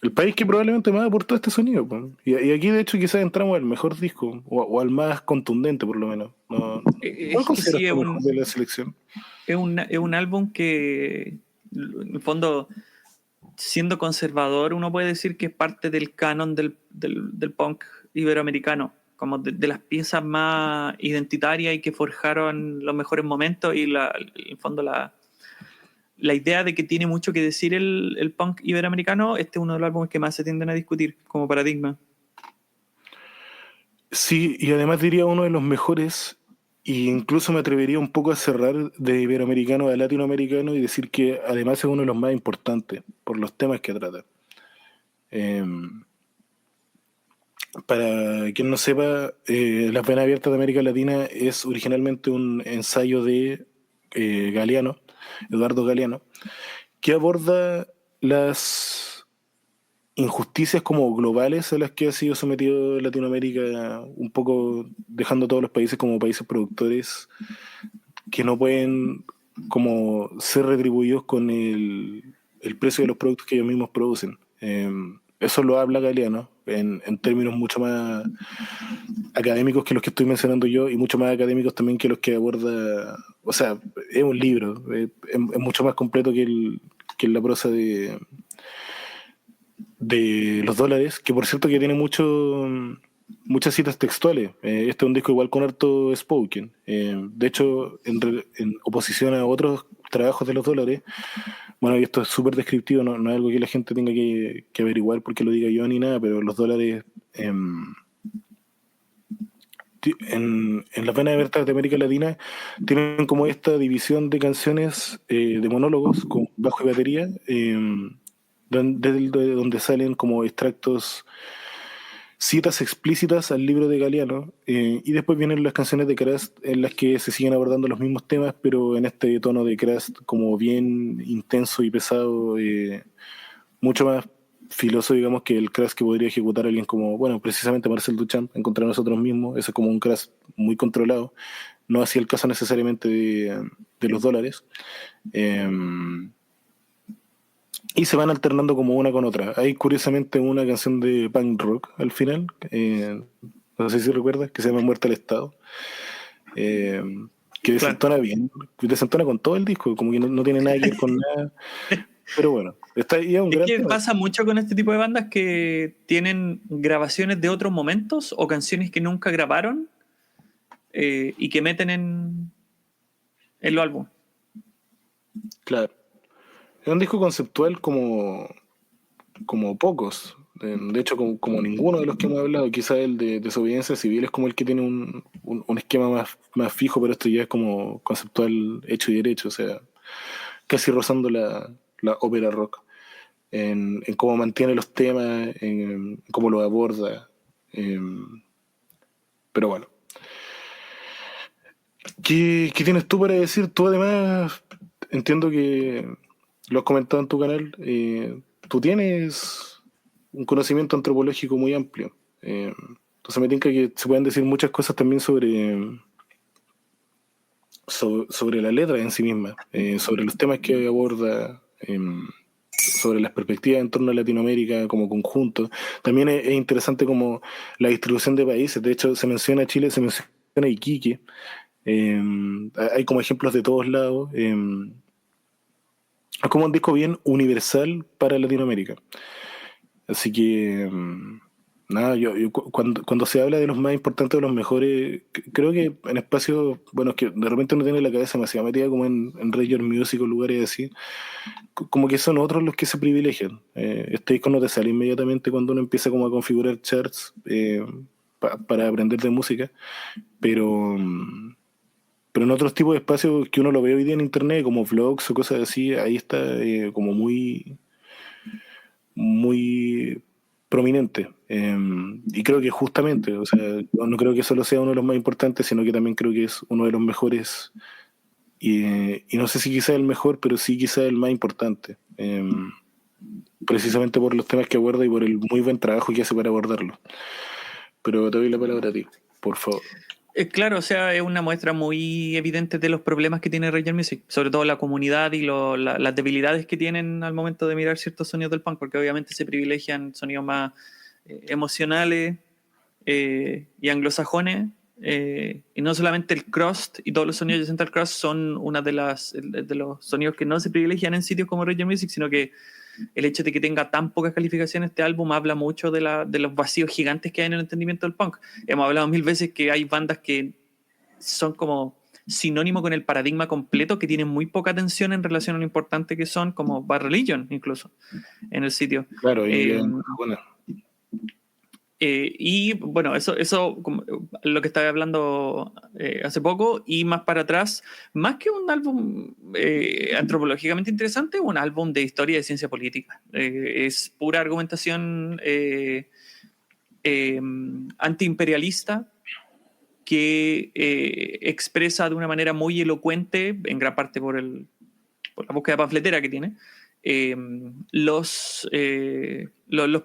El país que probablemente más aportó este sonido. Po. Y aquí, de hecho, quizás entramos al mejor disco, o al más contundente, por lo menos. No, ¿cuál Es que consideras sí, tú mejor de la selección? es un álbum que, en el fondo, siendo conservador, uno puede decir que es parte del canon del punk iberoamericano, como de las piezas más identitarias y que forjaron los mejores momentos y, en el fondo, la idea de que tiene mucho que decir el punk iberoamericano. Este es uno de los álbumes que más se tienden a discutir como paradigma. Sí, y además diría uno de los mejores, e incluso me atrevería un poco a cerrar de iberoamericano a latinoamericano y decir que además es uno de los más importantes por los temas que trata. Eh, para quien no sepa, Las Venas Abiertas de América Latina es originalmente un ensayo de Galeano, Eduardo Galeano, que aborda las injusticias como globales a las que ha sido sometido Latinoamérica, un poco dejando a todos los países como países productores que no pueden como ser retribuidos con el precio de los productos que ellos mismos producen. Eso lo habla Galeano en términos mucho más académicos que los que estoy mencionando yo y mucho más académicos también que los que aborda, o sea, es un libro, es mucho más completo que la prosa de los dólares, que por cierto que tiene muchas citas textuales. Este es un disco igual con harto spoken. De hecho, en oposición a otros trabajos de los dólares, bueno, y esto es súper descriptivo, no es algo que la gente tenga que averiguar porque lo diga yo ni nada, pero los dólares en las venas abiertas de América Latina tienen como esta división de canciones de monólogos con bajo y batería, donde salen como extractos, citas explícitas al libro de Galeano, y después vienen las canciones de Crast en las que se siguen abordando los mismos temas, pero en este tono de Crast como bien intenso y pesado, mucho más filoso, digamos, que el crash que podría ejecutar alguien como, bueno, precisamente Marcel Duchamp, encontrar nosotros mismos, ese es como un crash muy controlado, no así el caso necesariamente de los dólares. Eh, y se van alternando como una con otra. Hay curiosamente una canción de punk rock al final, no sé si recuerdas, que se llama Muerte al Estado, eh, que desentona bien, desentona con todo el disco, como que no tiene nada que ver con nada. Pero bueno, está ahí un Es gran que tema. pasa mucho con este tipo de bandas que tienen grabaciones de otros momentos o canciones que nunca grabaron y que meten en los álbumes. Claro. Es un disco conceptual como pocos. De hecho, como ninguno de los que hemos hablado. Quizá el de Desobediencia Civil es como el que tiene un esquema más fijo, pero esto ya es como conceptual hecho y derecho, o sea, casi rozando la ópera rock. en cómo mantiene los temas, en cómo los aborda. Pero bueno, ¿qué tienes tú para decir? Tú además, entiendo que lo has comentado en tu canal, tú tienes un conocimiento antropológico muy amplio. Entonces me tinca que se pueden decir muchas cosas también sobre la letra en sí misma, sobre los temas que aborda, sobre las perspectivas en torno a Latinoamérica como conjunto. También es interesante como la distribución de países. De hecho, se menciona Chile, se menciona Iquique. Hay como ejemplos de todos lados. Es como un disco bien universal para Latinoamérica. Así que, nada, cuando se habla de los más importantes, de los mejores, creo que en espacios, bueno, es que de repente uno tiene la cabeza demasiado metida como en Rage Music o lugares así, como que son otros los que se privilegian. Este disco no te sale inmediatamente cuando uno empieza como a configurar charts para aprender de música, pero... pero en otros tipos de espacios que uno lo ve hoy día en internet, como vlogs o cosas así, ahí está como muy prominente. Y creo que justamente, o sea, no creo que solo sea uno de los más importantes, sino que también creo que es uno de los mejores. Y no sé si quizá el mejor, pero sí quizá el más importante. Precisamente por los temas que aborda y por el muy buen trabajo que hace para abordarlo. Pero te doy la palabra a ti, por favor. Claro, o sea, es una muestra muy evidente de los problemas que tiene Rage Music, sobre todo la comunidad y las debilidades que tienen al momento de mirar ciertos sonidos del punk, porque obviamente se privilegian sonidos más emocionales y anglosajones, y no solamente el crust y todos los sonidos de Central Crust son una de los sonidos que no se privilegian en sitios como Rage Music, sino que el hecho de que tenga tan pocas calificaciones este álbum habla mucho de los vacíos gigantes que hay en el entendimiento del punk. Hemos hablado mil veces que hay bandas que son como sinónimo con el paradigma completo, que tienen muy poca atención en relación a lo importante que son, como Bad Religion incluso, en el sitio. Claro, y bueno. Y bueno, eso como, lo que estaba hablando hace poco, y más para atrás, más que un álbum antropológicamente interesante, un álbum de historia de ciencia política. Es pura argumentación antiimperialista que expresa de una manera muy elocuente, en gran parte por la búsqueda panfletera que tiene, los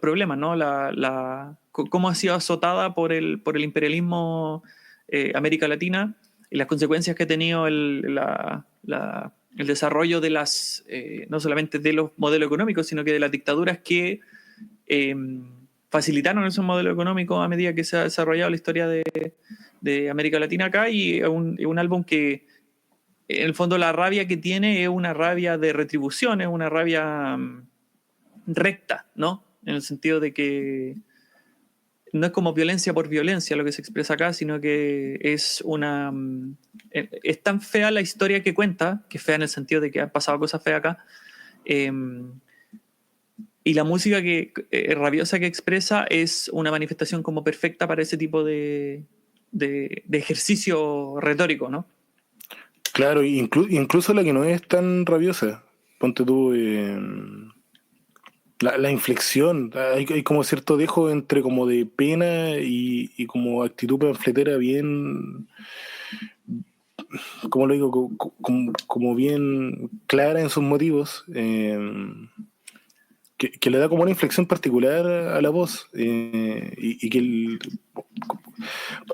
problemas, ¿no? Cómo ha sido azotada por el imperialismo América Latina y las consecuencias que ha tenido el desarrollo de no solamente de los modelos económicos, sino que de las dictaduras que eh, facilitaron esos modelos económicos a medida que se ha desarrollado la historia de América Latina acá, y un álbum que en el fondo la rabia que tiene es una rabia de retribución, es una rabia recta, ¿no? En el sentido de que no es como violencia por violencia lo que se expresa acá, sino que es es tan fea la historia que cuenta, que es fea en el sentido de que han pasado cosas feas acá, eh, y la música rabiosa que expresa es una manifestación como perfecta para ese tipo de ejercicio retórico, ¿no? Claro, incluso la que no es tan rabiosa. Ponte tú la inflexión. Hay como cierto dejo entre como de pena y como actitud panfletera bien, como lo digo, como bien clara en sus motivos. Que le da como una inflexión particular a la voz y que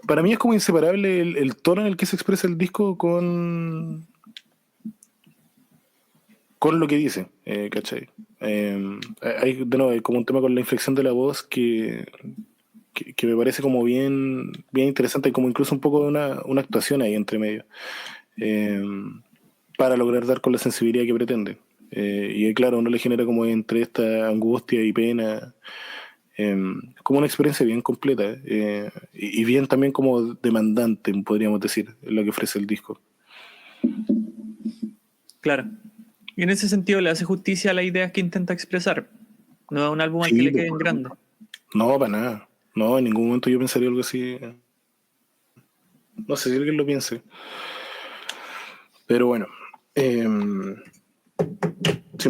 para mí es como inseparable el tono en el que se expresa el disco con lo que dice, ¿cachai? Hay de nuevo hay como un tema con la inflexión de la voz que me parece como bien interesante y como incluso un poco de una actuación ahí entre medio eh, para lograr dar con la sensibilidad que pretende. Y claro, uno le genera como entre esta angustia y pena, como una experiencia bien completa y bien también como demandante, podríamos decir, lo que ofrece el disco. Claro. Y en ese sentido le hace justicia a las ideas que intenta expresar. No es un álbum al que Sí, le queden grandes. no, para nada. No, en ningún momento yo pensaría algo así. No sé si alguien lo piense. Pero bueno, sin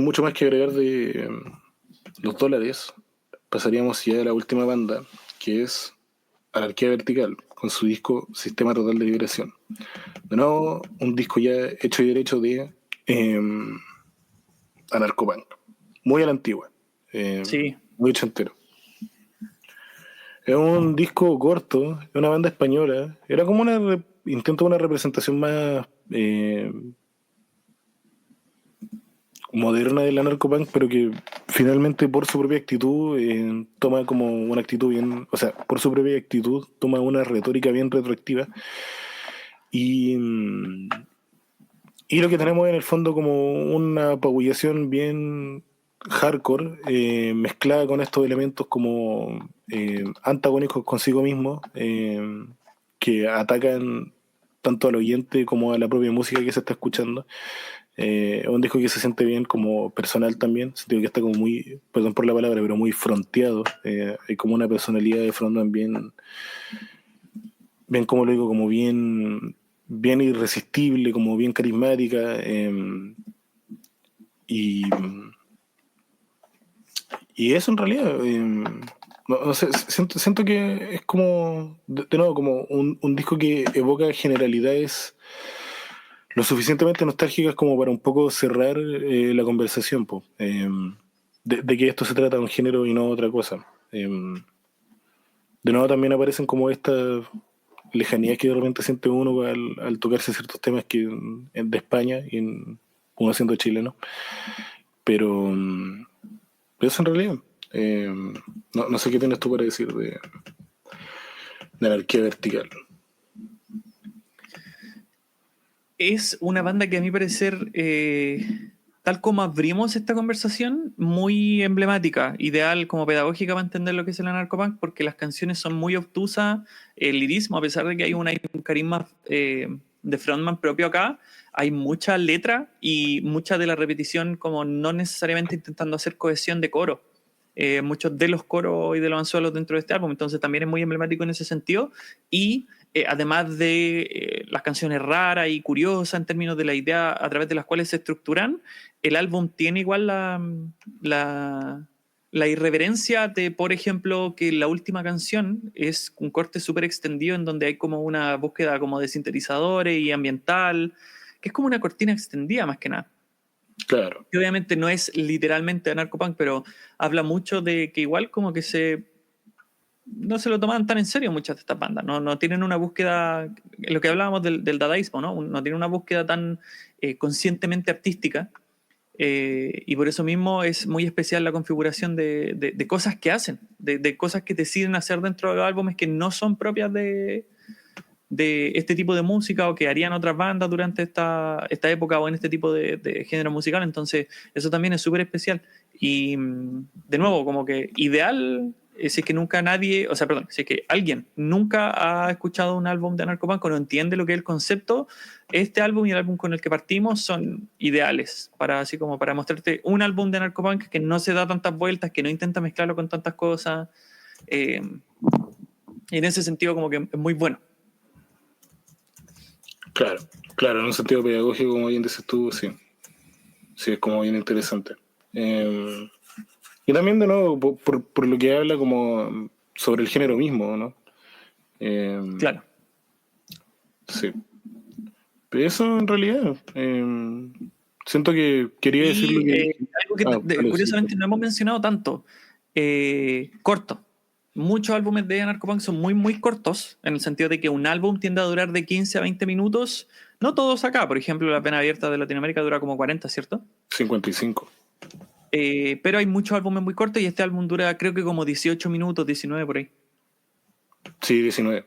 mucho más que agregar los dólares, pasaríamos ya a la última banda, que es Anarquía Vertical, con su disco Sistema Total de Vibración. De nuevo, un disco ya hecho y derecho de anarcopunk. Muy a la antigua. Sí. Muy ochentero. Es un disco corto, es una banda española. Era como intento de una representación más moderna del anarcopunk, pero que finalmente por su propia actitud toma como una actitud bien, o sea, por su propia actitud toma una retórica bien retroactiva y, y lo que tenemos en el fondo como una apabullación bien hardcore mezclada con estos elementos como antagónicos consigo mismos que atacan tanto al oyente como a la propia música que se está escuchando. Un disco que se siente bien como personal también, sentido que está como muy, perdón por la palabra, pero muy fronteado. Hay como una personalidad de frontman bien como lo digo, como bien irresistible, como bien carismática. Y, y eso en realidad, no sé, siento que es como, de nuevo, como un disco que evoca generalidades lo suficientemente nostálgicas como para un poco cerrar la conversación, po. De que esto se trata de un género y no otra cosa. De nuevo también aparecen como estas lejanías que de repente siente uno al tocarse ciertos temas que de España y uno siendo chileno. Pero eso en realidad. No sé qué tienes tú para decir de Anarquía Vertical. Es una banda que a mi parecer, tal como abrimos esta conversación, muy emblemática, ideal como pedagógica para entender lo que es el anarcopunk, porque las canciones son muy obtusas, el lirismo, a pesar de que hay un carisma de frontman propio acá, hay mucha letra y mucha de la repetición como no necesariamente intentando hacer cohesión de coro. Muchos de los coros y de los anzuelos dentro de este álbum, entonces también es muy emblemático en ese sentido y además de las canciones raras y curiosas en términos de la idea a través de las cuales se estructuran, el álbum tiene igual la irreverencia de, por ejemplo, que la última canción es un corte súper extendido en donde hay como una búsqueda como de sintetizadores y ambiental, que es como una cortina extendida más que nada. Claro. Que obviamente no es literalmente anarcopunk, pero habla mucho de que igual como que no se lo toman tan en serio muchas de estas bandas, no tienen una búsqueda, lo que hablábamos del dadaísmo, no tienen una búsqueda tan conscientemente artística, y por eso mismo es muy especial la configuración de cosas que hacen, de cosas que deciden hacer dentro de los álbumes que no son propias de este tipo de música o que harían otras bandas durante esta época o en este tipo de género musical. Entonces eso también es súper especial y de nuevo como que ideal si es que nunca nadie, o sea, perdón, si es que alguien nunca ha escuchado un álbum de anarcopunk o no entiende lo que es el concepto, este álbum y el álbum con el que partimos son ideales para así como para mostrarte un álbum de anarcopunk que no se da tantas vueltas, que no intenta mezclarlo con tantas cosas, y en ese sentido como que es muy bueno. Claro, en un sentido pedagógico, como bien dices tú, sí. Sí, es como bien interesante. Y también, de nuevo, por lo que habla como sobre el género mismo, ¿no? Claro. Sí. Pero eso en realidad, siento que quería decir lo Y que... algo que Vale, sí. curiosamente no hemos mencionado tanto, corto. Muchos álbumes de anarcopunk son muy, muy cortos, en el sentido de que un álbum tiende a durar de 15 a 20 minutos. No todos acá, por ejemplo, La Pena Abierta de Latinoamérica dura como 40, ¿cierto? 55. Pero hay muchos álbumes muy cortos y este álbum dura creo que como 18 minutos, 19 por ahí. Sí, 19.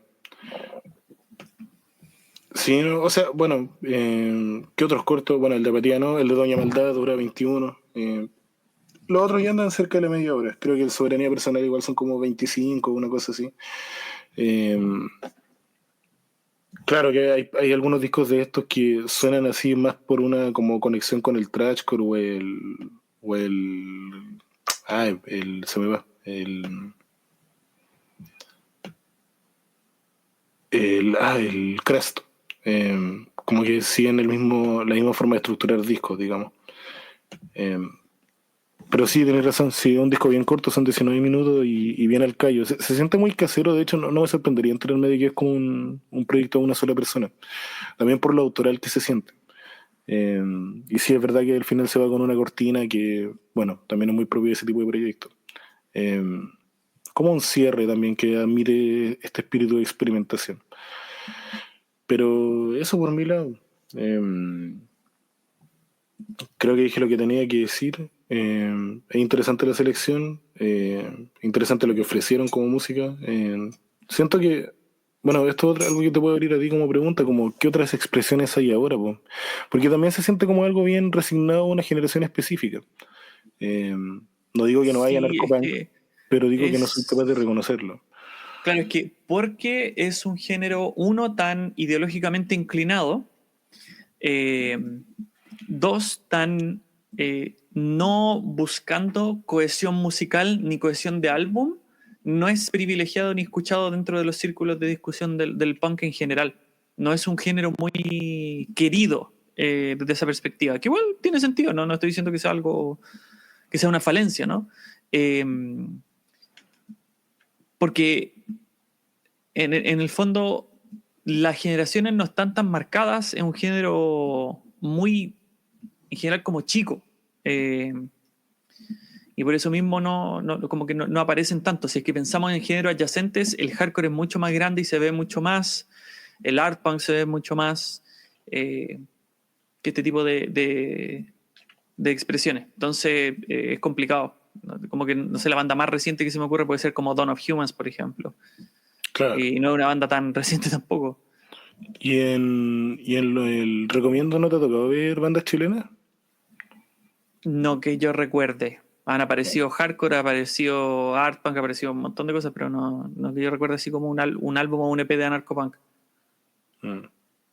Sí, no, o sea, bueno, ¿qué otros cortos? Bueno, el de Apatía no, el de Doña Maldad dura 21. Los otros ya andan cerca de la media hora. Creo que el Soberanía Personal igual son como 25, una cosa así. Eh, claro que hay algunos discos de estos que suenan así más por una como conexión con el thrashcore o el se me va, el crest. Como que siguen la misma forma de estructurar discos, digamos. Eh, Pero sí, tenés razón, sí, es un disco bien corto, son 19 minutos y bien al callo. Se siente muy casero, de hecho no me sorprendería enterarme de que es como un proyecto de una sola persona. También por lo autoral que se siente. Eh, y sí, es verdad que al final se va con una cortina que, bueno, también es muy propio de ese tipo de proyectos. Eh, Como un cierre también que admite este espíritu de experimentación. Pero eso por mi lado. Eh, Creo que dije lo que tenía que decir. Es interesante la selección, interesante lo que ofrecieron como música. Siento que, bueno, esto es algo que te puedo abrir a ti como pregunta, como qué otras expresiones hay ahora, po? Porque también se siente como algo bien resignado a una generación específica. Eh, no digo que no haya Sí, es narcopunk, que pero digo que no soy capaz es. de reconocerlo. Claro, es que porque es un género, uno, tan ideológicamente inclinado, eh, dos, tan no buscando cohesión musical ni cohesión de álbum, no es privilegiado ni escuchado dentro de los círculos de discusión del punk en general. No es un género muy querido desde esa perspectiva, que igual tiene sentido, ¿no? No estoy diciendo que sea algo, que sea una falencia, ¿no? Eh, Porque en el fondo las generaciones no están tan marcadas, es un género muy, en general, como chico. Eh, y por eso mismo como que no aparecen tanto. Si es que pensamos en géneros adyacentes, el hardcore es mucho más grande y se ve mucho más, el art punk se ve mucho más eh, que este tipo de expresiones. Entonces es complicado. Como que, no sé, la banda más reciente que se me ocurre puede ser como Dawn of Humans, por ejemplo. Claro. Y no es una banda tan reciente tampoco. El recomiendo, ¿no te ha tocado ver bandas chilenas? No que yo recuerde. Han aparecido hardcore, ha aparecido art punk, ha aparecido un montón de cosas, pero no que yo recuerde así como un álbum o un EP de anarcopunk. Mm.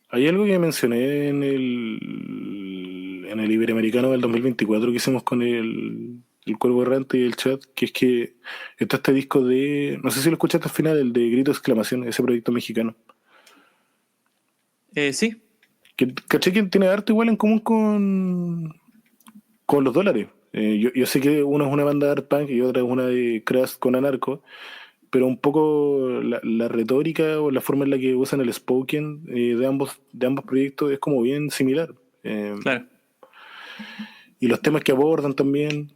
Hay algo que mencioné en el Iberoamericano del 2024 que hicimos con el Cuervo Errante y el chat, que es que está este disco de, no sé si lo escuchaste al final, el de Grito Exclamación, ese proyecto mexicano. Sí, Que, caché que tiene arte igual en común con los dólares. Yo sé que uno es una banda de art punk y otra es una de Crash con anarco, pero un poco la retórica o la forma en la que usan el spoken de ambos proyectos es como bien similar. claro. Y los temas que abordan también,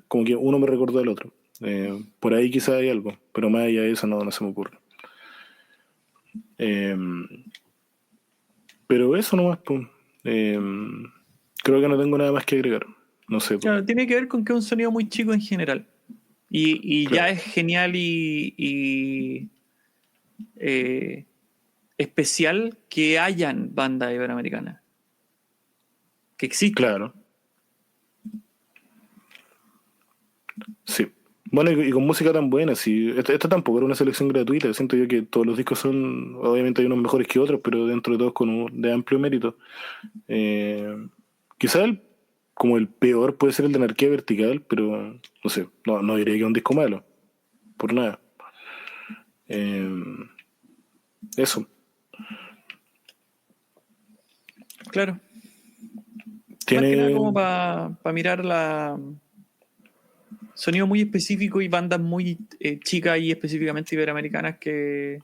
como que uno me recordó al otro. Por ahí quizás hay algo, pero más allá de eso no se me ocurre. Eh, pero eso nomás, pues. Eh, Creo que no tengo nada más que agregar. No sé, pues. Claro, tiene que ver con que es un sonido muy chico en general. Y ya Claro, es genial y especial que hayan bandas iberoamericanas, que existan. claro, sí. Bueno, y con música tan buena, sí. Esta tampoco era una selección gratuita. Siento yo que todos los discos son, obviamente hay unos mejores que otros, pero dentro de todos de amplio mérito. Eh, Quizá como el peor puede ser el de Anarquía Vertical, pero no sé, no diría que es un disco malo, por nada. Eh, Eso. Claro. Más que nada como Tiene, para mirar la sonido muy específico y bandas muy chicas y específicamente iberoamericanas que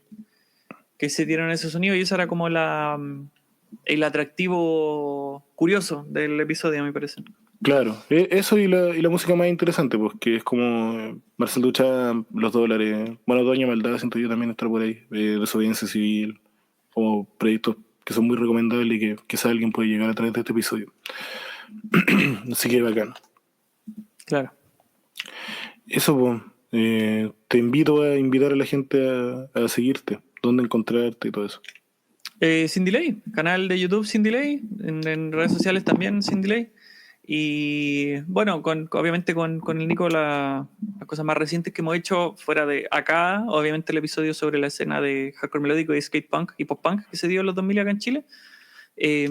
se dieron ese sonido y eso era como el atractivo curioso del episodio, me parece. claro, eso y la música más interesante, pues que es como Marcel Duchamp, Los Dólares, bueno, Doña Maldad, siento yo también estar por ahí, Desobediencia Civil, como proyectos que son muy recomendables y que quizá alguien puede llegar a través de este episodio. Así que bacán. Claro. Eso, pues, te invito a invitar a la gente a seguirte, dónde encontrarte y todo eso. Sin Delay, canal de YouTube Sin Delay, en redes sociales también Sin Delay. Y bueno, obviamente con el Nico las cosas más recientes que hemos hecho fuera de acá, obviamente el episodio sobre la escena de hardcore melódico y skate punk y pop punk que se dio en los 2000 acá en Chile. Eh,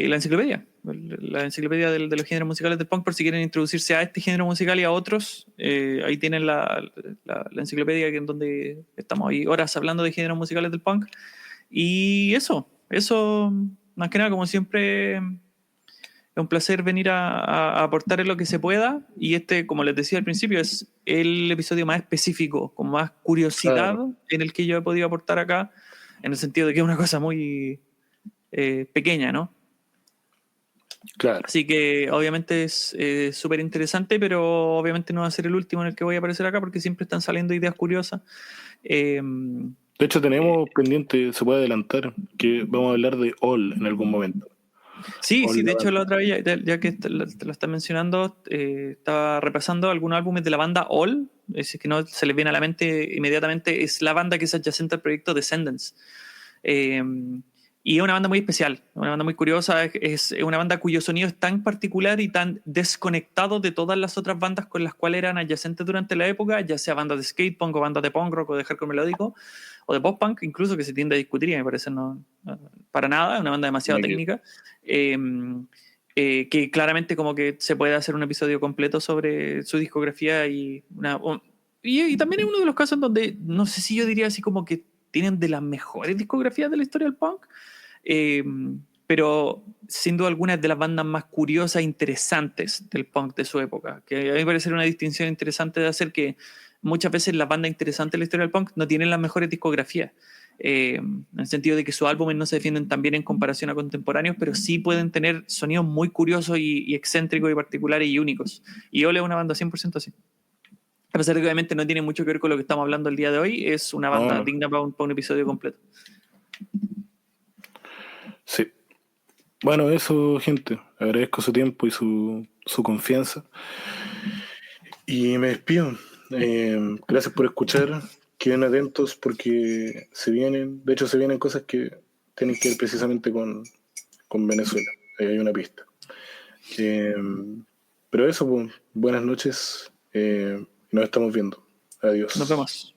la enciclopedia de los géneros musicales del punk por si quieren introducirse a este género musical y a otros. Ahí tienen la enciclopedia en donde estamos ahí horas hablando de géneros musicales del punk. Y eso, más que nada, como siempre, Es un placer venir a aportar en lo que se pueda. Y este, como les decía al principio, es el episodio más específico, con más curiosidad Claro, en el que yo he podido aportar acá, en el sentido de que es una cosa muy pequeña, ¿no? claro. Así que obviamente es súper interesante, pero obviamente no va a ser el último en el que voy a aparecer acá porque siempre están saliendo ideas curiosas. Eh, De hecho, eh, tenemos pendiente, se puede adelantar, que vamos a hablar de All en algún momento. sí, sí, All de la hecho la banda. otra vez, ya que te lo estás mencionando, estaba repasando algunos álbumes de la banda All, es que no se les viene a la mente inmediatamente, es la banda que es adyacente al proyecto Descendants. Eh, y es una banda muy especial, una banda muy curiosa, es una banda cuyo sonido es tan particular y tan desconectado de todas las otras bandas con las cuales eran adyacentes durante la época, ya sea bandas de skate punk o bandas de punk rock o de hardcore melódico o de pop punk, incluso, que se tiende a discutir y me parece no, para nada, es una banda demasiado Make it. técnica. Eh, que claramente como que se puede hacer un episodio completo sobre su discografía y también es uno de los casos en donde no sé si yo diría así como que tienen de las mejores discografías de la historia del punk, eh, pero sin duda alguna es de las bandas más curiosas e interesantes del punk de su época, que a mí me parece una distinción interesante de hacer, que muchas veces las bandas interesantes de la historia del punk no tienen las mejores discografías. En el sentido de que sus álbumes no se defienden tan bien en comparación a contemporáneos, pero sí pueden tener sonidos muy curiosos y excéntricos y particulares y únicos. Y Ole es una banda 100% así. A pesar de que obviamente no tiene mucho que ver con lo que estamos hablando el día de hoy, es una No, banda no. digna para un episodio completo. Sí. Bueno, eso, gente. Agradezco su tiempo y su confianza. Y me despido. Gracias por escuchar. Queden atentos porque de hecho se vienen cosas que tienen que ver precisamente con Venezuela. Ahí hay una pista. Eh, pero eso, pues, buenas noches. Nos estamos viendo. Nos Adiós. vemos.